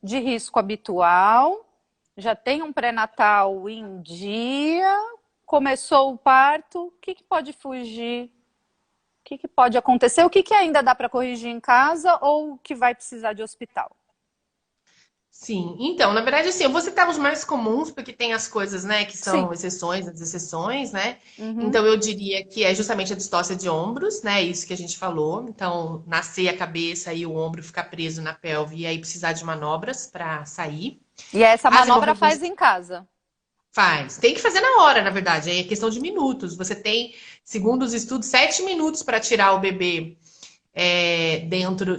de risco habitual, já tem um pré-natal em dia, começou o parto, o que que pode fugir? O que que pode acontecer? O que que ainda dá para corrigir em casa ou que vai precisar de hospital? Sim, então, na verdade, assim, eu vou citar os mais comuns, porque tem as coisas, né, que Sim. são exceções, as exceções, né? Uhum. Então, eu diria que é justamente a distócia de ombros, né? Isso que a gente falou. Então, nascer a cabeça e o ombro ficar preso na pelve e aí precisar de manobras para sair. E essa As manobra hemorragias faz em casa. faz. Tem que fazer na hora, na verdade. Aí é questão de minutos. Você tem, segundo os estudos, 7 minutos para tirar o bebê dentro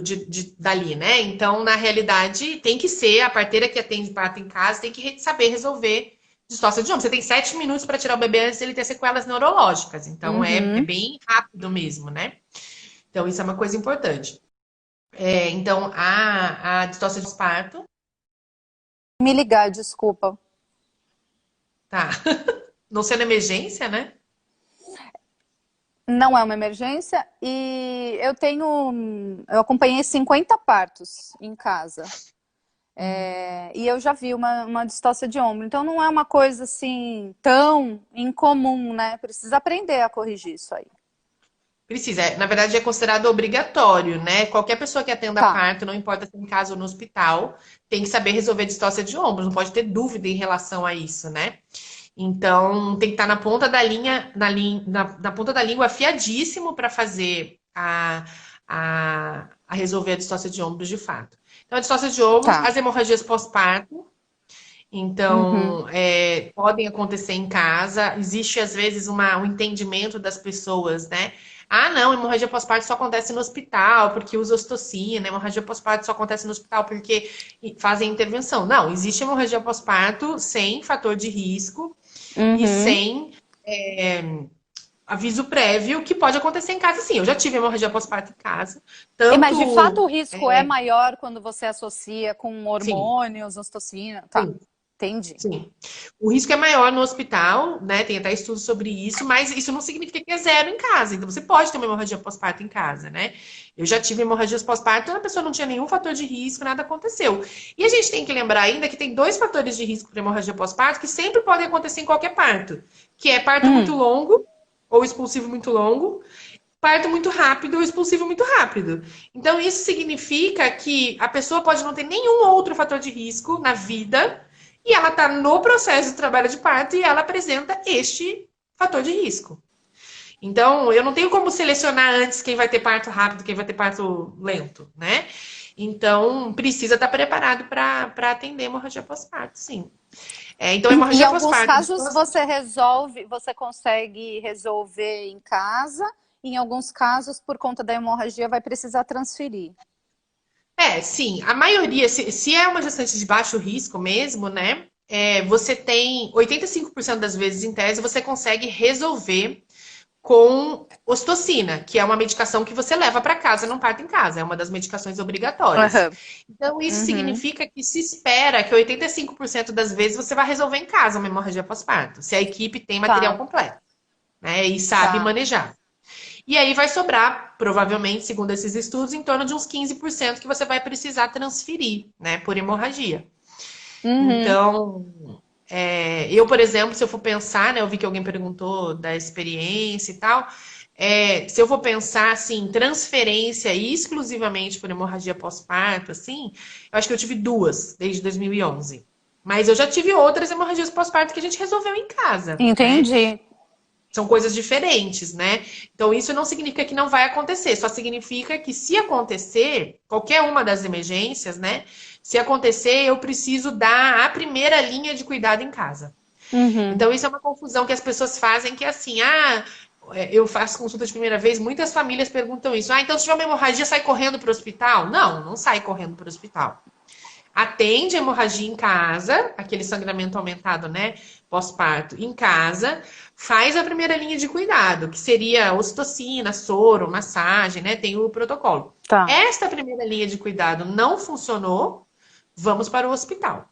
dali, né? Então, na realidade, tem que ser a parteira que atende parto em casa, tem que saber resolver distócia de ombro. Você tem 7 minutos para tirar o bebê antes dele ter sequelas neurológicas. Então, é Uhum. bem rápido mesmo, né? Então, isso é uma coisa importante. Então, a distócia de parto, Me ligar, desculpa. tá? Não sendo emergência, né? Não é uma emergência e eu acompanhei 50 partos em casa. E eu já vi uma distócia de ombro. Então não é uma coisa assim tão incomum, né? Precisa aprender a corrigir isso aí. Precisa. Na verdade, é considerado obrigatório, né? Qualquer pessoa que atenda Tá. parto, não importa se é em casa ou no hospital, tem que saber resolver distócia de ombros, não pode ter dúvida em relação a isso, né? Então, tem que estar na ponta da linha, na ponta da língua, afiadíssimo para fazer a resolver a distócia de ombros de fato. Então, a distócia de ombros, Tá. as hemorragias pós-parto, Uhum. então, podem acontecer em casa. Existe, às vezes, um entendimento das pessoas, né? Ah, não, hemorragia pós-parto só acontece no hospital porque usa ocitocina. Hemorragia pós-parto só acontece no hospital porque fazem intervenção. Não, existe hemorragia pós-parto sem fator de risco e Uhum. sem aviso prévio que pode acontecer em casa, sim. Eu já tive hemorragia pós-parto em casa. Mas de fato o Tanto, risco é maior quando você associa com sim, hormônios, ocitocina. Tá. sim. Entendi. Sim. O risco é maior no hospital, né? Tem até estudos sobre isso, mas isso não significa que é zero em casa. Então, você pode ter uma hemorragia pós-parto em casa, né? Eu já tive hemorragias pós-parto, a pessoa não tinha nenhum fator de risco, nada aconteceu. E a gente tem que lembrar ainda que tem dois fatores de risco para hemorragia pós-parto que sempre podem acontecer em qualquer parto, que é parto muito Hum. longo ou expulsivo muito longo, parto muito rápido ou expulsivo muito rápido. Então, isso significa que a pessoa pode não ter nenhum outro fator de risco na vida e ela está no processo de trabalho de parto e ela apresenta este fator de risco. Então, eu não tenho como selecionar antes quem vai ter parto rápido, quem vai ter parto lento, né? Então, precisa estar preparado para atender hemorragia pós-parto, sim. Então, Em hemorragia alguns pós-parto, casos você resolve, você consegue resolver em casa. Em alguns casos, por conta da hemorragia, vai precisar transferir. sim, a maioria, se é uma gestante de baixo risco mesmo, né? Você tem 85% das vezes, em tese, você consegue resolver com ocitocina, que é uma medicação que você leva para casa, não parto em casa, é uma das medicações obrigatórias. Aham. Então, isso Uhum. significa que se espera que 85% das vezes você vai resolver em casa uma hemorragia pós-parto, se a equipe tem material Tá, completo, né? E sabe tá. manejar. E aí vai sobrar, provavelmente, segundo esses estudos, em torno de uns 15% que você vai precisar transferir, né, por hemorragia. Uhum. Então, Eu, por exemplo, se eu for pensar, né, eu vi que alguém perguntou da experiência e tal. Se eu for pensar assim, transferência exclusivamente por hemorragia pós-parto, assim, eu acho que eu tive duas desde 2011. Mas eu já tive outras hemorragias pós-parto que a gente resolveu em casa, né? Entendi. São coisas diferentes, né? Então, isso não significa que não vai acontecer, só significa que se acontecer, qualquer uma das emergências, né? Se acontecer, eu preciso dar a primeira linha de cuidado em casa. Uhum. Então, isso é uma confusão que as pessoas fazem, que é assim, eu faço consulta de primeira vez, muitas famílias perguntam isso. Então se tiver uma hemorragia, sai correndo para o hospital? Não, não sai correndo para o hospital. Atende a hemorragia em casa, aquele sangramento aumentado, né, pós-parto, em casa, faz a primeira linha de cuidado, que seria ocitocina, soro, massagem, né, tem o protocolo. Tá. Esta primeira linha de cuidado não funcionou, vamos para o hospital.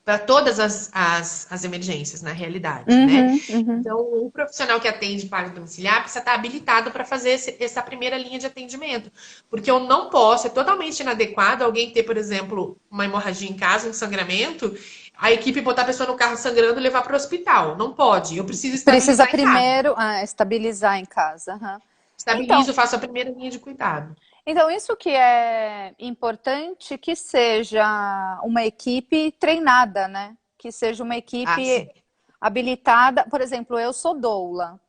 Para todas as emergências, na realidade, né? Uhum, uhum. Então, o profissional que atende parto domiciliar precisa estar habilitado para fazer essa primeira linha de atendimento. Porque eu não posso, é totalmente inadequado alguém ter, por exemplo, uma hemorragia em casa, um sangramento, a equipe botar a pessoa no carro sangrando e levar para o hospital. Não pode. Eu preciso Precisa estabilizar em casa. primeiro estabilizar em casa. Uhum. Então, Estabilizo, faço a primeira linha de cuidado. então, isso que é importante que seja uma equipe treinada, né? Que seja uma Ah, equipe sim. habilitada. Por exemplo, eu sou doula.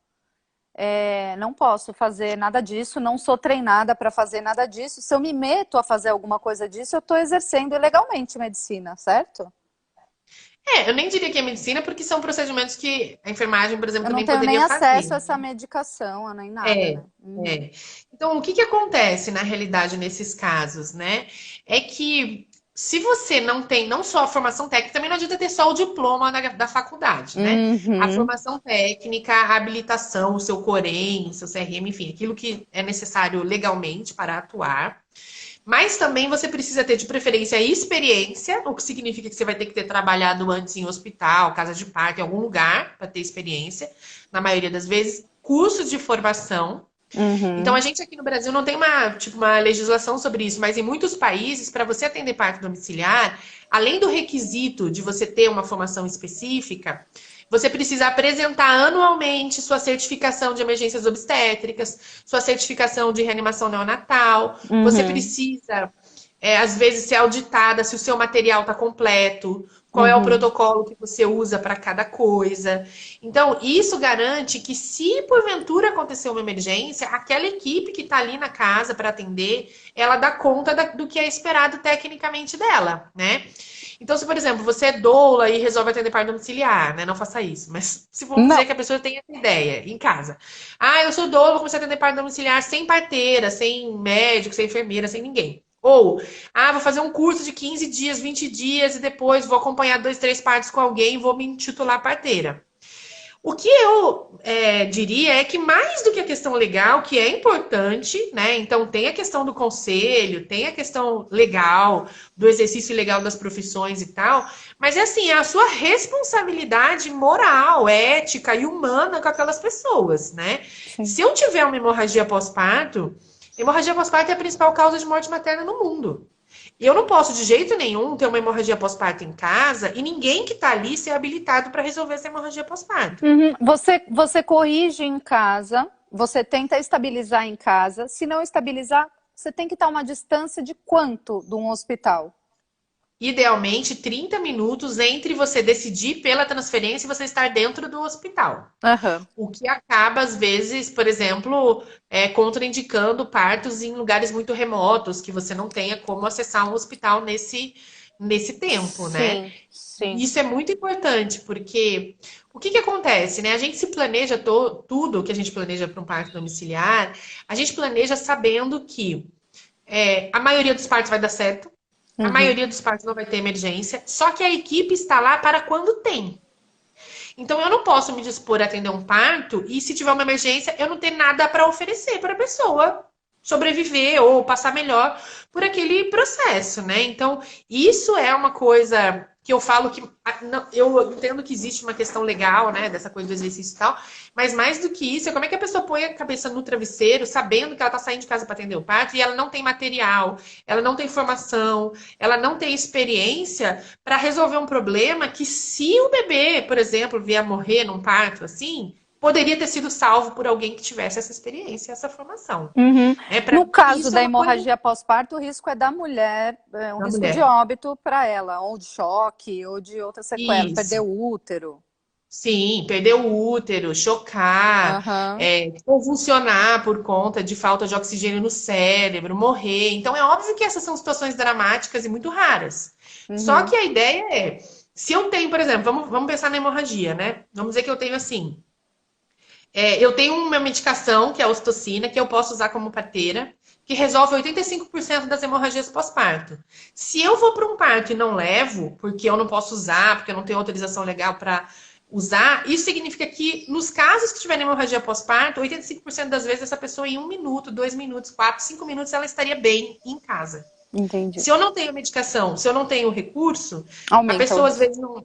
Não posso fazer nada disso, não sou treinada para fazer nada disso. Se eu me meto a fazer alguma coisa disso, eu estou exercendo ilegalmente medicina, certo? Eu nem diria que é medicina, porque são procedimentos que a enfermagem, por exemplo, Eu não também tenho nem poderia acesso fazer. a essa medicação, nem nada, É, né? Uhum. é. Então, o que que acontece na realidade nesses casos, né? É que se você não tem não só a formação técnica, também não adianta ter só o diploma da faculdade, né? A Uhum. formação técnica, a habilitação, o seu Corém, seu CRM, enfim, aquilo que é necessário legalmente para atuar. Mas também você precisa ter, de preferência, experiência, o que significa que você vai ter que ter trabalhado antes em hospital, casa de parto, em algum lugar, para ter experiência, na maioria das vezes, cursos de formação. Então, a Uhum. gente aqui no Brasil não tem uma legislação sobre isso, mas em muitos países, para você atender parto domiciliar, além do requisito de você ter uma formação específica, você precisa apresentar anualmente sua certificação de emergências obstétricas, sua certificação de reanimação neonatal. Você Uhum. precisa, às vezes, ser auditada se o seu material está completo, qual é o Uhum. protocolo que você usa para cada coisa. Então, isso garante que, se porventura acontecer uma emergência, aquela equipe que está ali na casa para atender, ela dá conta do que é esperado tecnicamente dela, né? Então, se, por exemplo, você é doula e resolve atender parto domiciliar, né? Não faça isso. Mas se vamos Não. dizer que a pessoa tem essa ideia em casa. Eu sou doula, vou começar a atender parto domiciliar sem parteira, sem médico, sem enfermeira, sem ninguém. Ou, vou fazer um curso de 15 dias, 20 dias e depois vou acompanhar 2, 3 partos com alguém e vou me intitular parteira. O que eu diria é que, mais do que a questão legal, que é importante, né? Então, tem a questão do conselho, tem a questão legal, do exercício legal das profissões e tal, mas é assim, é a sua responsabilidade moral, ética e humana com aquelas pessoas, né? Sim. Se eu tiver uma hemorragia pós-parto é a principal causa de morte materna no mundo. E eu não posso, de jeito nenhum, ter uma hemorragia pós-parto em casa e ninguém que está ali ser habilitado para resolver essa hemorragia pós-parto. Uhum. Você corrige em casa, você tenta estabilizar em casa. Se não estabilizar, você tem que estar a uma distância de quanto de um hospital? Idealmente, 30 minutos entre você decidir pela transferência e você estar dentro do hospital. Aham. O que acaba, às vezes, por exemplo, contraindicando partos em lugares muito remotos, que você não tenha como acessar um hospital nesse tempo, né? Sim, sim. Isso é muito importante, porque o que que acontece, né? A gente se planeja tudo que a gente planeja para um parto domiciliar, a gente planeja sabendo que a maioria dos partos vai dar certo, a Uhum. maioria dos partos não vai ter emergência, só que a equipe está lá para quando tem. Então, eu não posso me dispor a atender um parto e, se tiver uma emergência, eu não ter nada para oferecer para a pessoa sobreviver ou passar melhor por aquele processo, né? Então, isso é uma coisa que eu falo que eu entendo que existe uma questão legal, né, dessa coisa do exercício e tal, mas mais do que isso, é como é que a pessoa põe a cabeça no travesseiro, sabendo que ela tá saindo de casa para atender o parto e ela não tem material, ela não tem formação, ela não tem experiência para resolver um problema que, se o bebê, por exemplo, vier a morrer num parto assim, poderia ter sido salvo por alguém que tivesse essa experiência, essa formação. Uhum. Para No mim, caso isso é da uma coisa hemorragia pós-parto, o risco é da mulher, é um da risco de mulher. óbito para ela, ou de choque, ou de outra sequela, perder Isso. o útero. Sim, perder o útero, chocar, Aham. convulsionar por conta de falta de oxigênio no cérebro, morrer. Então é óbvio que essas são situações dramáticas e muito raras. Só Uhum. que a ideia é, se eu tenho, por exemplo, vamos pensar na hemorragia, né? Vamos dizer que eu tenho assim, eu tenho uma medicação, que é a ocitocina, que eu posso usar como parteira, que resolve 85% das hemorragias pós-parto. Se eu vou para um parto e não levo, porque eu não posso usar, porque eu não tenho autorização legal para usar, isso significa que nos casos que tiver hemorragia pós-parto, 85% das vezes essa pessoa em 1 minuto, 2 minutos, 4, 5 minutos, ela estaria bem em casa. Entendi. Se eu não tenho medicação, se eu não tenho recurso, a Aumenta o pessoa às risco. vezes não,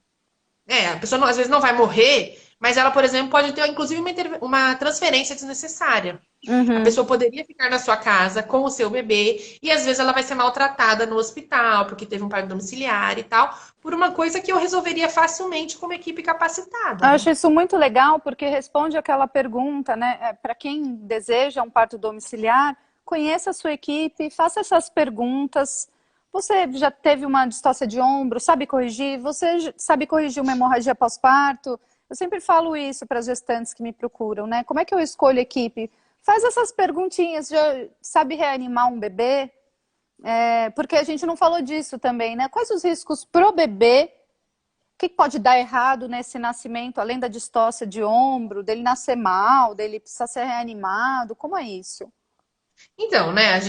a pessoa às vezes não vai morrer, mas ela, por exemplo, pode ter inclusive uma transferência desnecessária. A Uhum. pessoa poderia ficar na sua casa com o seu bebê e às vezes ela vai ser maltratada no hospital porque teve um parto domiciliar e tal, por uma coisa que eu resolveria facilmente com uma equipe capacitada, Eu né? acho isso muito legal porque responde aquela pergunta, né? Para quem deseja um parto domiciliar, conheça a sua equipe, faça essas perguntas. Você já teve uma distócia de ombro, sabe corrigir? Você sabe corrigir uma hemorragia pós-parto? Eu sempre falo isso para as gestantes que me procuram, né? Como é que eu escolho equipe? Faz essas perguntinhas, já sabe reanimar um bebê? Porque a gente não falou disso também, né? Quais os riscos pro bebê? O que pode dar errado nesse nascimento, além da distócia de ombro, dele nascer mal, dele precisar ser reanimado? Como é isso? Então, né,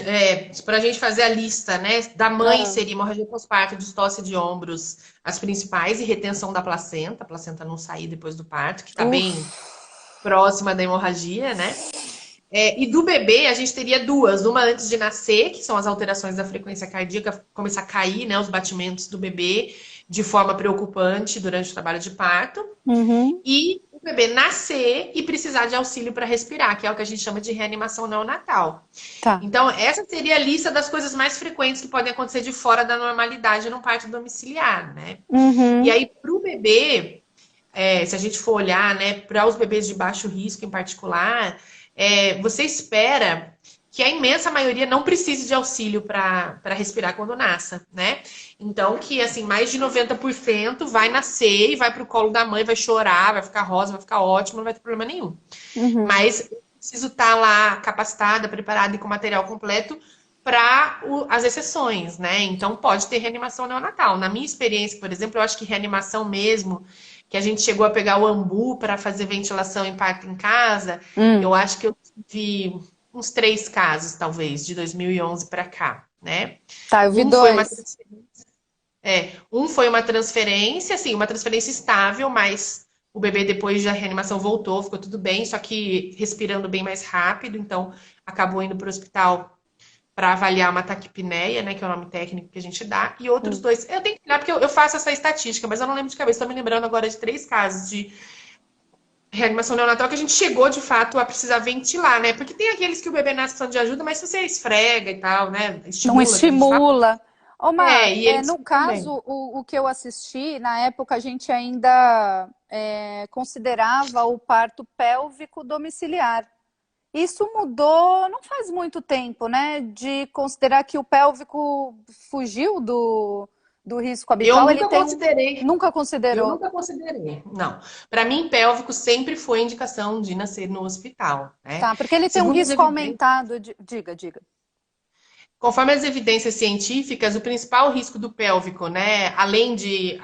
para a gente fazer a lista, né, da mãe Ah, seria hemorragia pós-parto, distócia de ombros, as principais, e retenção da placenta, a placenta não sair depois do parto, que está bem uf. próxima da hemorragia, né? E do bebê, a gente teria duas. Uma antes de nascer, que são as alterações da frequência cardíaca, começar a cair, né, os batimentos do bebê de forma preocupante durante o trabalho de parto. Uhum. E o bebê nascer e precisar de auxílio para respirar, que é o que a gente chama de reanimação neonatal. Tá. Então, essa seria a lista das coisas mais frequentes que podem acontecer de fora da normalidade num parto domiciliar, né? E Uhum. aí, para o bebê, se a gente for olhar, né, para os bebês de baixo risco em particular, você espera que a imensa maioria não precise de auxílio para respirar quando nasça, né? Então, que assim, mais de 90% vai nascer e vai para o colo da mãe, vai chorar, vai ficar rosa, vai ficar ótimo, não vai ter problema nenhum. Uhum. Mas eu preciso estar lá capacitada, preparada e com material completo para as exceções, né? Então pode ter reanimação neonatal. Na minha experiência, por exemplo, eu acho que reanimação mesmo, que a gente chegou a pegar o ambu para fazer ventilação em parto em casa, eu Hum. acho que eu tive uns 3 casos, talvez, de 2011 para cá, né? Tá, eu vi Um foi uma dois. transferência, assim, uma transferência estável, mas o bebê depois da reanimação voltou, ficou tudo bem, só que respirando bem mais rápido, então acabou indo para o hospital para avaliar uma taquipneia, né, que é o nome técnico que a gente dá, e outros Hum. dois. Eu tenho que olhar porque eu faço essa estatística, mas eu não lembro de cabeça. Estou me lembrando agora de 3 casos de reanimação neonatal que a gente chegou de fato a precisar ventilar, né? Porque tem aqueles que o bebê nasce precisando de ajuda, mas se você esfrega e tal, né? Não Estimula, que a gente fala. estimula. Ô, Mar, E eles no ficam bem. caso, o que eu assisti, na época a gente ainda considerava o parto pélvico domiciliar. Isso mudou não faz muito tempo, né? De considerar que o pélvico fugiu do risco Eu habitual, ele nunca tem um. considerei. Nunca Eu considerou. nunca considerei. Não. Para mim, pélvico sempre foi indicação de nascer no hospital, né? Tá, porque ele tem um Segundo as risco evidências. aumentado. Diga, diga. Conforme as evidências científicas, o principal risco do pélvico, né, além de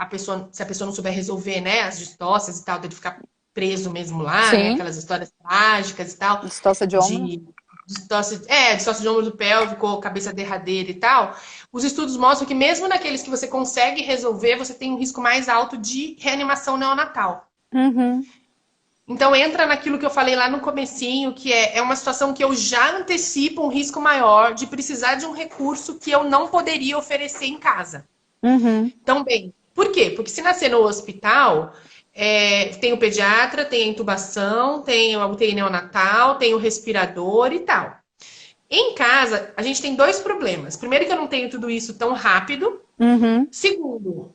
se a pessoa não souber resolver, né, as distócias e tal, dele ficar preso mesmo lá, né, Sim, aquelas histórias trágicas e tal, distócia de ombro. de distócia de ombro do pélvico, ou cabeça derradeira e tal, os estudos mostram que mesmo naqueles que você consegue resolver, você tem um risco mais alto de reanimação neonatal. Uhum. Então entra naquilo que eu falei lá no comecinho, que é uma situação que eu já antecipo um risco maior de precisar de um recurso que eu não poderia oferecer em casa. Uhum. Então, bem, Por quê? Porque se nascer no hospital, tem o pediatra, tem a intubação, tem a UTI neonatal, tem o respirador e tal. Em casa, a gente tem dois problemas. Primeiro, que eu não tenho tudo isso tão rápido. Uhum. Segundo,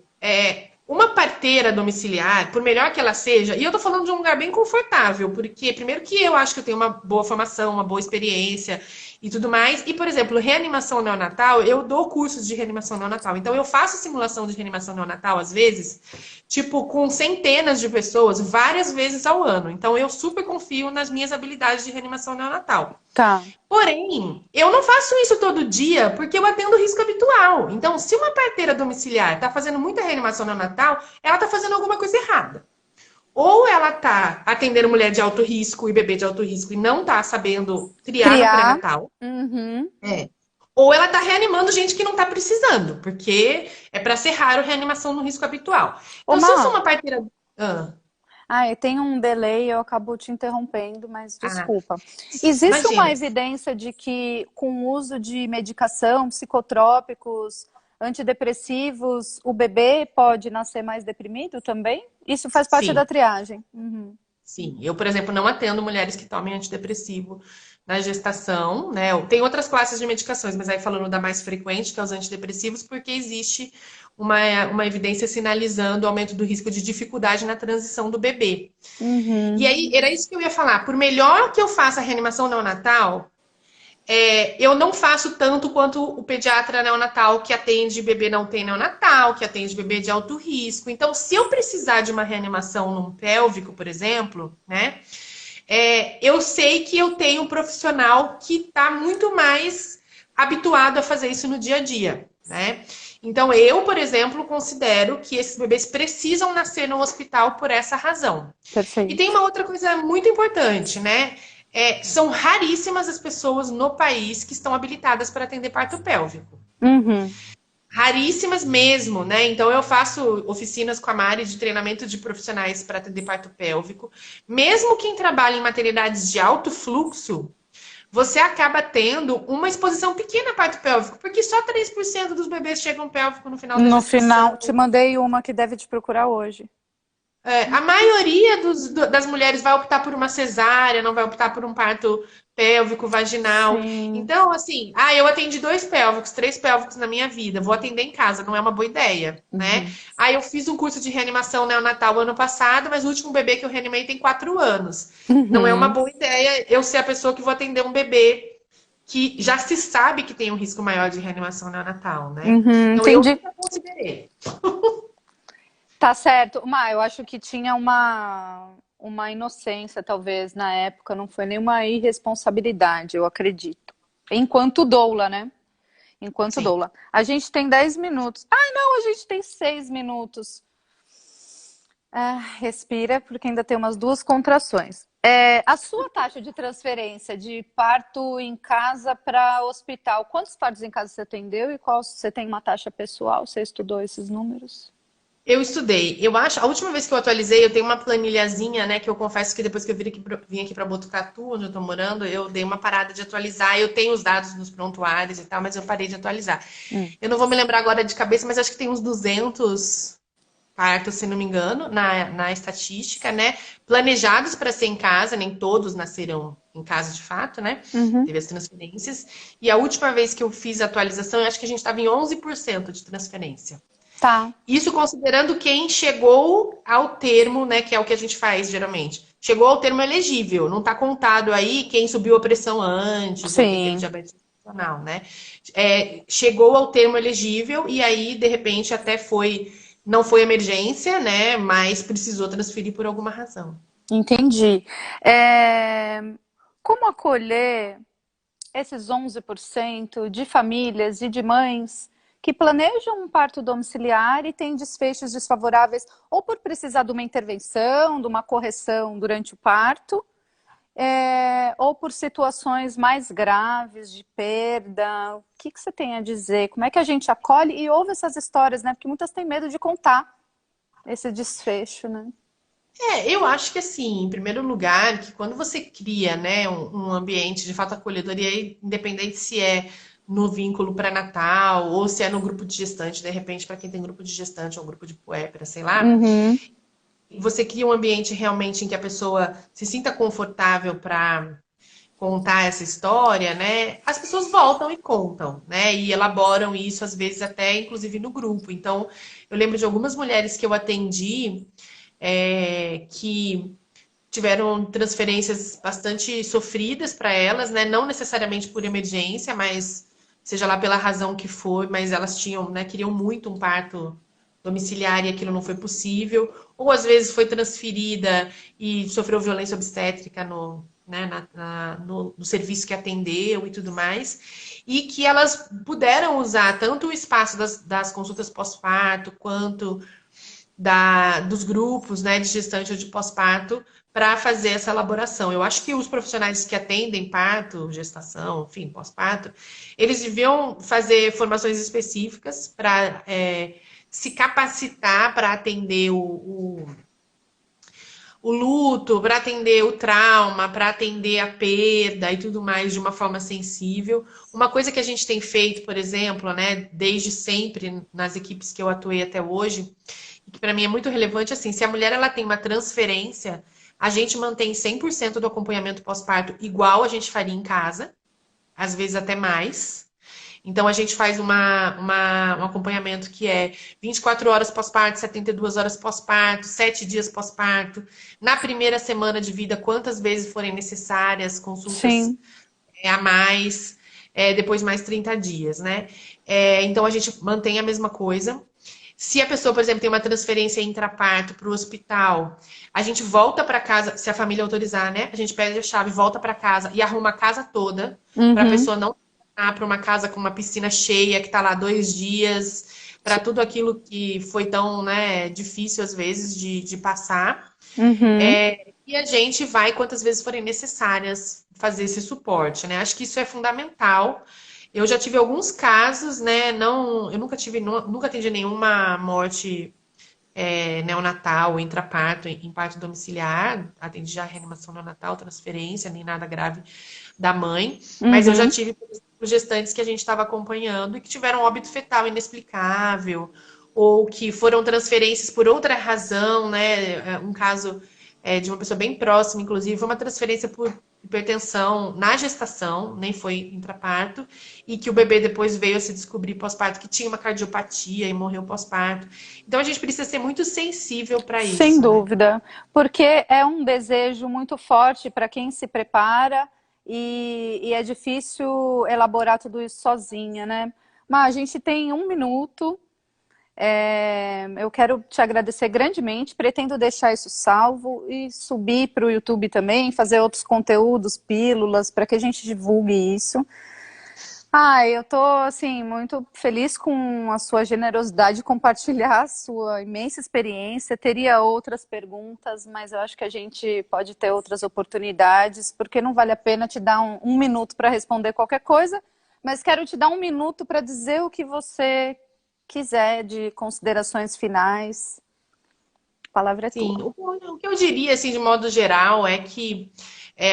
uma parteira domiciliar, por melhor que ela seja, e eu tô falando de um lugar bem confortável, porque primeiro que eu acho que eu tenho uma boa formação, uma boa experiência e tudo mais. E, por exemplo, reanimação neonatal, eu dou cursos de reanimação neonatal. Então, eu faço simulação de reanimação neonatal, às vezes, tipo, com centenas de pessoas, várias vezes ao ano. Então, eu super confio nas minhas habilidades de reanimação neonatal. Tá. Porém, eu não faço isso todo dia porque eu atendo risco habitual. Então, se uma parteira domiciliar está fazendo muita reanimação neonatal, ela está fazendo alguma coisa errada. Ou ela está atendendo mulher de alto risco e bebê de alto risco e não está sabendo triar no Criar. pré-natal. Uhum. Ou ela está reanimando gente que não está precisando, porque é para ser raro reanimação no risco habitual. Ô, Então, se eu sou Mal, uma parteira. Ah, tem um delay, eu acabo te interrompendo, mas ah, desculpa. Existe uma imagina. evidência de que com o uso de medicação, psicotrópicos, antidepressivos, o bebê pode nascer mais deprimido também? Isso faz parte da Sim. triagem. Uhum. Sim, eu, por exemplo, não atendo mulheres que tomem antidepressivo na gestação, né? Tem outras classes de medicações, mas aí falando da mais frequente, que é os antidepressivos, porque existe uma evidência sinalizando o aumento do risco de dificuldade na transição do bebê. E Uhum. aí, era isso que eu ia falar. Por melhor que eu faça a reanimação neonatal, eu não faço tanto quanto o pediatra neonatal que atende bebê não tem neonatal, que atende bebê de alto risco. Então, se eu precisar de uma reanimação num pélvico, por exemplo, né? Eu sei que eu tenho um profissional que está muito mais habituado a fazer isso no dia a dia, né? Então, eu, por exemplo, considero que esses bebês precisam nascer no hospital por essa razão. E tem Perfeito. uma outra coisa muito importante, né? São raríssimas as pessoas no país que estão habilitadas para atender parto pélvico. Uhum. Raríssimas mesmo, né? Então eu faço oficinas com a Mari de treinamento de profissionais para atender parto pélvico. Mesmo quem trabalha em maternidades de alto fluxo, você acaba tendo uma exposição pequena a parto pélvico, porque só 3% dos bebês chegam pélvico no final da No gestação. final, te mandei uma que deve te procurar hoje. A maioria das mulheres vai optar por uma cesárea, não vai optar por um parto pélvico, vaginal. Sim. Então, assim, eu atendi 2 pélvicos, 3 pélvicos na minha vida, vou atender em casa, não é uma boa ideia, né? Uhum. Eu fiz um curso de reanimação neonatal ano passado, mas o último bebê que eu reanimei tem 4 anos. Não é uma Uhum. boa ideia eu ser a pessoa que vou atender um bebê que já se sabe que tem um risco maior de reanimação neonatal, né? Uhum. Então, eu Entendi. nunca considerei. Tá certo. Mas eu acho que tinha uma inocência, talvez, na época, não foi nenhuma irresponsabilidade, eu acredito. Enquanto doula, né? Enquanto Sim. doula. A gente tem 10 minutos. Ai, não, a gente tem 6 minutos. Respira, porque ainda tem umas duas contrações. A sua taxa de transferência de parto em casa para hospital, quantos partos em casa você atendeu e qual você tem uma taxa pessoal? Você estudou esses números? Eu estudei. Eu acho, a última vez que eu atualizei, eu tenho uma planilhazinha, né? Que eu confesso que depois que eu vim aqui para Botucatu, onde eu tô morando, eu dei uma parada de atualizar. Eu tenho os dados nos prontuários e tal, mas eu parei de atualizar. Hum. Eu não vou me lembrar agora de cabeça, mas acho que tem uns 200 partos, se não me engano, na estatística, né? Planejados para ser em casa, nem todos nasceram em casa de fato, né? Uhum. Teve as transferências. E a última vez que eu fiz a atualização, eu acho que a gente estava em 11% de transferência. Tá. Isso considerando quem chegou ao termo, né, que é o que a gente faz geralmente. Chegou ao termo elegível, não está contado aí quem subiu a pressão antes ou quem teve Sim. diabetes gestacional, né? Chegou ao termo elegível e aí, de repente, não foi emergência, né, mas precisou transferir por alguma razão. Entendi. Como acolher esses 11% de famílias e de mães que planejam um parto domiciliar e têm desfechos desfavoráveis ou por precisar de uma intervenção, de uma correção durante o parto, ou por situações mais graves de perda? O que você tem a dizer? Como é que a gente acolhe e ouve essas histórias, né? Porque muitas têm medo de contar esse desfecho, né? Eu acho que assim, em primeiro lugar, que quando você cria, né, um ambiente de fato acolhedor, e aí, independente se é no vínculo pré-natal, ou se é no grupo de gestante, de repente, para quem tem grupo de gestante ou grupo de puérpera, sei lá. Uhum. Você cria um ambiente realmente em que a pessoa se sinta confortável para contar essa história, né? As pessoas voltam e contam, né? E elaboram isso, às vezes, até inclusive no grupo. Então, eu lembro de algumas mulheres que eu atendi que tiveram transferências bastante sofridas para elas, né? Não necessariamente por emergência, mas seja lá pela razão que for, mas elas tinham, né, queriam muito um parto domiciliar e aquilo não foi possível, ou às vezes foi transferida e sofreu violência obstétrica no, né, no serviço que atendeu e tudo mais, e que elas puderam usar tanto o espaço das consultas pós-parto quanto dos grupos, né, de gestante ou de pós-parto para fazer essa elaboração. Eu acho que os profissionais que atendem parto, gestação, enfim, pós-parto, eles deviam fazer formações específicas para se capacitar para atender o luto, para atender o trauma, para atender a perda e tudo mais de uma forma sensível. Uma coisa que a gente tem feito, por exemplo, né, desde sempre nas equipes que eu atuei até hoje, e que para mim é muito relevante, assim, se a mulher ela tem uma transferência, a gente mantém 100% do acompanhamento pós-parto igual a gente faria em casa, às vezes até mais. Então, a gente faz um acompanhamento que é 24 horas pós-parto, 72 horas pós-parto, 7 dias pós-parto. Na primeira semana de vida, quantas vezes forem necessárias, consultas Sim, a mais, depois mais 30 dias, né? Então, a gente mantém a mesma coisa. Se a pessoa, por exemplo, tem uma transferência intraparto para o hospital, a gente volta para casa, se a família autorizar, né? A gente pede a chave, volta para casa e arruma a casa toda para a uhum. pessoa não para uma casa com uma piscina cheia que está lá 2 dias, para tudo aquilo que foi tão, né, difícil às vezes de passar. Uhum. E a gente vai quantas vezes forem necessárias fazer esse suporte, né? Acho que isso é fundamental. Eu já tive alguns casos, né? Não, eu nunca tive, nunca atendi nenhuma morte neonatal, intraparto, em parto domiciliar. Atendi já reanimação neonatal, transferência, nem nada grave da mãe. Mas eu já Uhum. tive, por exemplo, gestantes que a gente estava acompanhando e que tiveram óbito fetal inexplicável, ou que foram transferências por outra razão, né? Um caso de uma pessoa bem próxima, inclusive, foi uma transferência por hipertensão na gestação, nem foi intraparto, e que o bebê depois veio a se descobrir pós-parto que tinha uma cardiopatia e morreu pós-parto. Então a gente precisa ser muito sensível para Sem isso, né? dúvida, porque é um desejo muito forte para quem se prepara e é difícil elaborar tudo isso sozinha, né? Mas a gente tem 1 minuto. Eu quero te agradecer grandemente. Pretendo deixar isso salvo e subir para o YouTube também, fazer outros conteúdos, pílulas, para que a gente divulgue isso. Eu tô, assim, muito feliz com a sua generosidade de compartilhar a sua imensa experiência. Teria outras perguntas, mas eu acho que a gente pode ter outras oportunidades, porque não vale a pena te dar 1 minuto para responder qualquer coisa, mas quero te dar 1 minuto para dizer o que você quiser de considerações finais. A palavra é Sim, tua. o que eu diria, assim, de modo geral, é que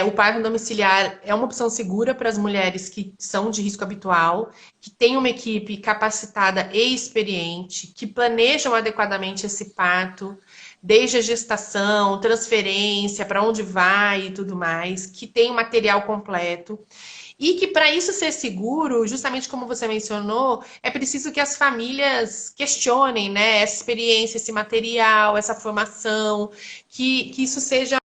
o parto domiciliar é uma opção segura para as mulheres que são de risco habitual, que têm uma equipe capacitada e experiente, que planejam adequadamente esse parto, desde a gestação, transferência, para onde vai e tudo mais, que tem o material completo. E que para isso ser seguro, justamente como você mencionou, é preciso que as famílias questionem, né, essa experiência, esse material, essa formação, que isso seja